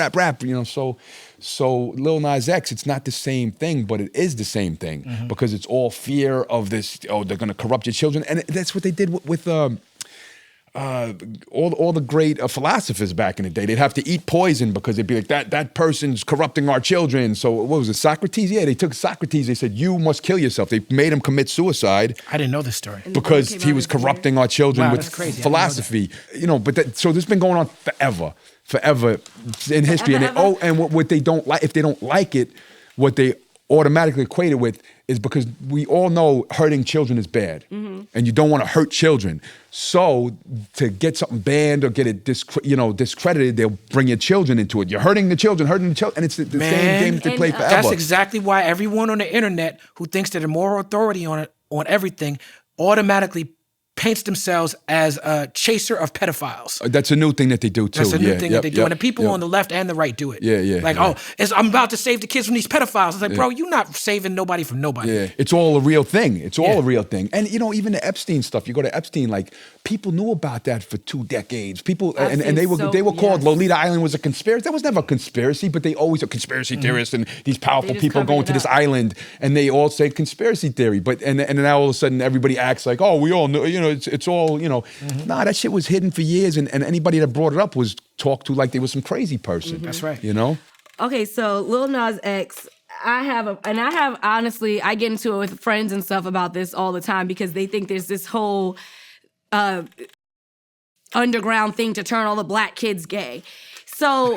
so Lil Nas X, it's not the same thing, but it is the same thing because it's all fear of this, they're gonna corrupt your children. And that's what they did with all the great philosophers back in the day. They'd have to eat poison because they'd be like, that person's corrupting our children. So what was it, Socrates? Yeah, they took Socrates, they said, you must kill yourself. They made him commit suicide. I didn't know this story. Because he was corrupting our children with philosophy. But so this has been going on forever in history. And what they don't like, if they don't like it, what they automatically equate it with is because we all know hurting children is bad, and you don't want to hurt children. So to get something banned or get it discredited, they'll bring your children into it. You're hurting the children, and it's the same game that they play forever. That's exactly why everyone on the internet who thinks they're the moral authority on everything automatically paints themselves as a chaser of pedophiles. That's a new thing that they do too. That's a new thing that they do, and the people on the left and the right do it. I'm about to save the kids from these pedophiles. It's like, bro, you're not saving nobody from nobody. Yeah, it's all a real thing. It's all a real thing. And even the Epstein stuff. You go to Epstein, like people knew about that for 2 decades. People and they were called Lolita Island was a conspiracy. That was never a conspiracy, but they always are conspiracy theorists and these powerful people going to this island, and they all say conspiracy theory. But and now all of a sudden everybody acts like, oh, we all know. It's all, Nah, that shit was hidden for years, and anybody that brought it up was talked to like they was some crazy person. That's right. Okay, so Lil Nas X, honestly, I get into it with friends and stuff about this all the time because they think there's this whole underground thing to turn all the black kids gay. So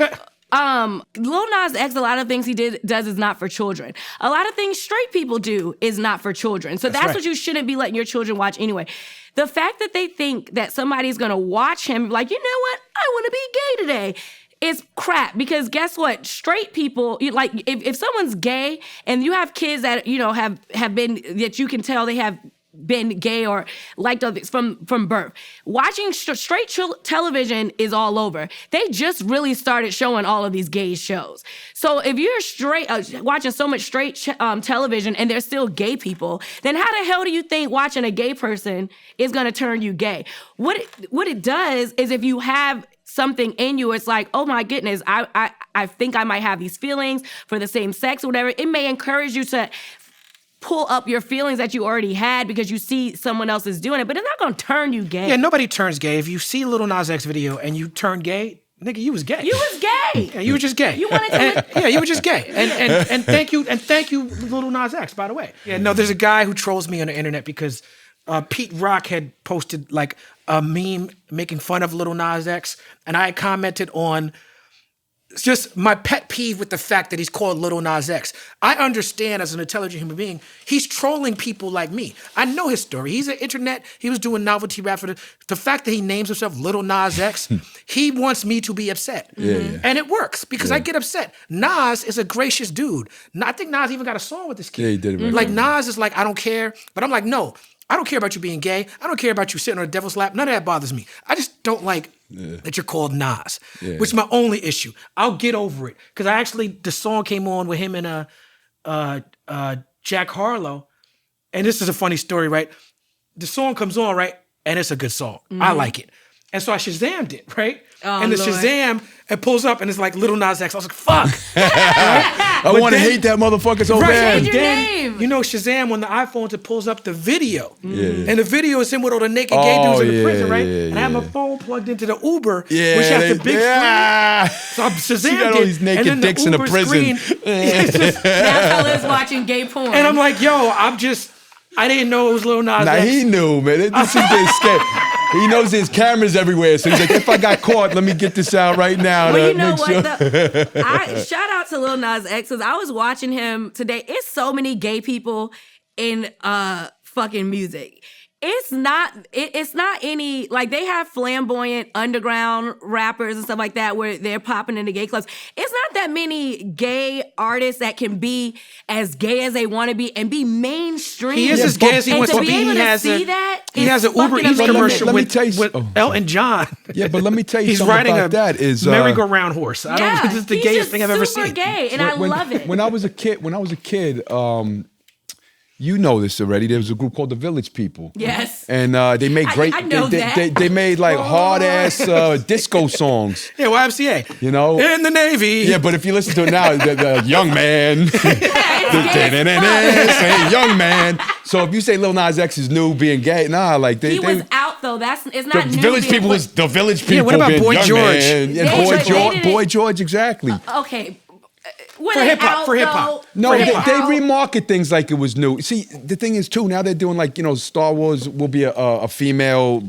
Lil Nas X, a lot of things he does is not for children. A lot of things straight people do is not for children. So that's what you shouldn't be letting your children watch anyway. The fact that they think that somebody's gonna watch him like, you know what, I wanna be gay today, is crap, because guess what? Straight people, like if someone's gay and you have kids that, you know, have been, that you can tell they have been gay or liked others from birth. Watching straight television is all over. They just really started showing all of these gay shows. So if you're straight watching so much straight television and there's still gay people, then how the hell do you think watching a gay person is going to turn you gay? What it does is, if you have something in you, it's like, oh my goodness, I think I might have these feelings for the same sex or whatever. It may encourage you to pull up your feelings that you already had because you see someone else is doing it, but it's not gonna turn you gay. Yeah, nobody turns gay. If you see Lil Nas X video and you turn gay, nigga, you was gay. You was gay. Yeah, you were just gay. You wanted to. Yeah, you were just gay. And thank you, Lil Nas X, by the way. Yeah, no, there's a guy who trolls me on the internet because Pete Rock had posted like a meme making fun of Lil Nas X, and I had commented on just my pet peeve with the fact that he's called Lil Nas X. I understand, as an intelligent human being, he's trolling people like me. I know his story. He's an internet, he was doing novelty rap for the fact that he names himself Lil Nas X, he wants me to be upset. Yeah. And it works because I get upset. Nas is a gracious dude. I think Nas even got a song with this kid. Yeah, he did. Like Nas is like, I don't care. But I'm like, no, I don't care about you being gay. I don't care about you sitting on a devil's lap. None of that bothers me. I just don't like that you're called Nas, which is my only issue. I'll get over it. Because the song came on with him and Jack Harlow. And this is a funny story, right? The song comes on, right? And it's a good song. I like it. And so I Shazammed it, right? Oh, and the Lord. Shazam, it pulls up and it's like Lil Nas X. I was like, fuck. I want to hate that motherfucker so bad. Change your name. You know, Shazam, on the iPhones, it pulls up the video. Yeah. And the video is him with all the naked gay dudes in the prison, right? yeah, And I have my yeah. phone plugged into the Uber, Yeah, which has the big yeah. screen. So I'm Shazammed She got all it, these naked and then dicks in the Uber prison. screen, it's just- Now Liz watching gay porn. and I'm like, yo, I didn't know it was Lil Nas Nah, X. he knew, man. This is getting scared. He knows there's cameras everywhere, so he's like, if I got caught, let me get this out right now. Well, to you know make what? sure. Shout out to Lil Nas X, because I was watching him today. It's so many gay people in fucking music. It's not any, like, they have flamboyant underground rappers and stuff like that where they're popping into gay clubs. It's not that many gay artists that can be as gay as they want to be and be mainstream. He is as gay as he And wants to to be be. able He to has see that he is has an Uber fucking Eats amazing. commercial Let me with, tell you- with Elton John. Yeah, but let me tell you He's something riding about a that is merry-go-round horse. I don't. Yeah, This is the he's gayest just thing I've ever super seen. gay, and I love it. When I was a kid, you know this already. There was a group called the Village People. Yes. And they made great. I know that. They made like hard ass disco songs. Yeah, YMCA. You know. In the Navy. Yeah, but if you listen to it now, the young man, It's say young man. So if you say Lil Nas X is new being gay, nah, like He was out though. It's the not new. Village being People put- was the Village People. Yeah, what about being Boy young George? Man. Yeah, They Boy did George, it. Boy George, exactly. Okay. When For they hip hop, out, for hip hop. though, No, when they out- remarket things like it was new. See, the thing is too, now they're doing like, Star Wars will be a female,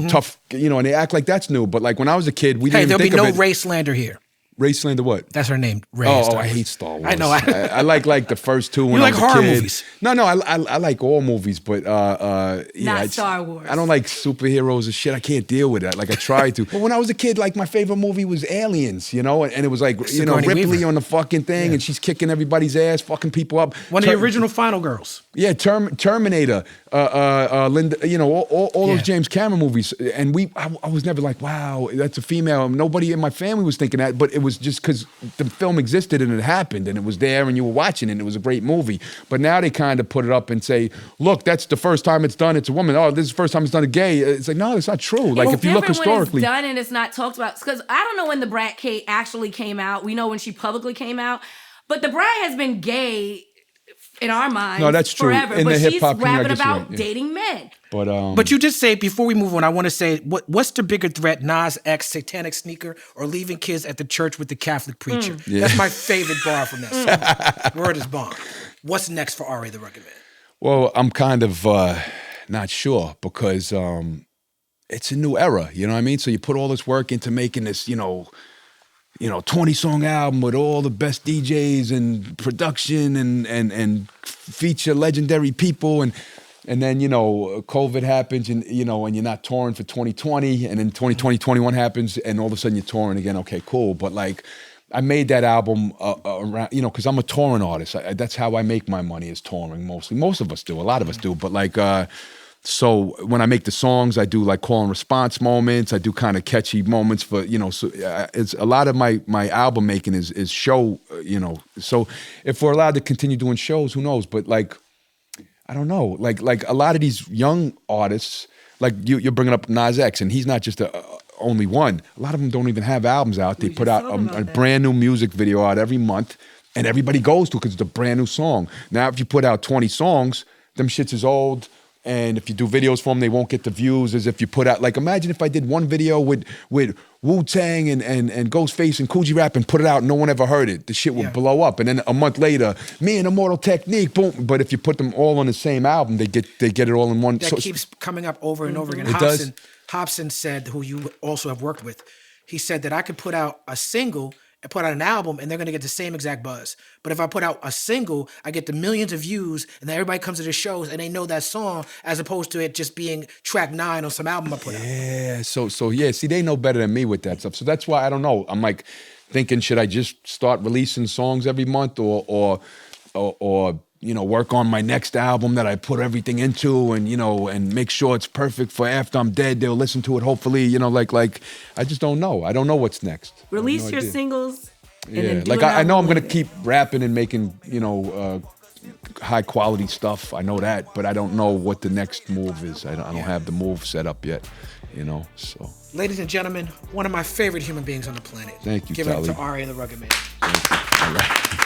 tough, and they act like that's new. But like when I was a kid, we Hey, didn't there'll even be think no of it. race slander here. Ray Slander what? That's her name. Ray. Oh, Star I Wars. hate Star Wars. I know. I like the first two when You I like was a horror kid. movies? No, I like all movies, but Not Star Wars. I don't like superheroes and shit. I can't deal with that. Like I try to. But when I was a kid, like my favorite movie was Aliens, and it was like Sigourney Ripley Weaver. on the fucking thing, and she's kicking everybody's ass, fucking people up. One of the original Final Girls. Yeah, Terminator, Linda, all Yeah. those James Cameron movies, and I was never like, wow, that's a female. Nobody in my family was thinking that, but it was just because the film existed and it happened, and it was there, and you were watching it, and it was a great movie. But now they kind of put it up and say, look, that's the first time it's done. It's a woman. Oh, this is the first time it's done a gay. It's like, no, that's not true. Like It's if you look different historically, when it's done and it's not talked about. Because I don't know when the Brat Kate actually came out. We know when she publicly came out, but the Brat has been gay in our minds. No, that's true. Forever. In But the she's hip-hop community, I rapping guess you're about right, yeah. dating men. but you did say, before we move on, I want to say, what's the bigger threat, Nas X, satanic sneaker, or leaving kids at the church with the Catholic preacher? Yeah. That's my favorite bar from that song. Word is bomb. What's next for R.A. the Rugged Man? Well, I'm kind of not sure because it's a new era, you know what I mean? So you put all this work into making this, 20-song album with all the best DJs and production and feature legendary people. And And then, you know, COVID happens and, you know, and you're not touring for 2020 and then 2021 happens and all of a sudden you're touring again. Okay, cool. But like, I made that album around, you know, because I'm a touring artist. That's how I make my money, is touring mostly. Most of us do. A lot of us do. But like, so when I make the songs, I do like call and response moments. I do kind of catchy moments for, you know, so it's a lot of my album making is show, you know. So if we're allowed to continue doing shows, who knows? But like, I don't know. Like a lot of these young artists, like you're bringing up Nas X, and he's not just only one. A lot of them don't even have albums out. They put out a brand new music video out every month, and everybody goes to it because it's a brand new song. Now, if you put out 20 songs, them shits is old. And if you do videos for them, they won't get the views as if you put out, like, imagine if I did one video with Wu-Tang and Ghostface and Coogee Rap and put it out and no one ever heard it. The shit would blow up. And then a month later, me and Immortal Technique, boom. But if you put them all on the same album, they get it all in one. That keeps coming up over and over again. It does. Hobson said, who you also have worked with, he said that I could put out a single and put out an album and they're going to get the same exact buzz. But if I put out a single, I get the millions of views and then everybody comes to the shows and they know that song, as opposed to it just being track 9 on some album I put out. Yeah, so yeah, see, they know better than me with that stuff. So that's why I don't know. I'm like thinking, should I just start releasing songs every month or you know, work on my next album that I put everything into and, you know, and make sure it's perfect for after I'm dead, they'll listen to it, hopefully, you know, like I just don't know. I don't know what's next. Release your singles. And yeah, then like I know I'm gonna keep rapping and making, you know, high quality stuff. I know that, but I don't know what the next move is. I don't have the move set up yet, you know. So, ladies and gentlemen, one of my favorite human beings on the planet. Thank you, Give it up Talib. to R.A. the Rugged Man. All right.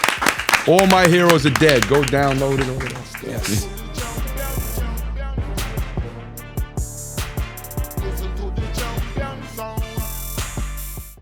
All my heroes are dead. Go download it. All that stuff. Yes.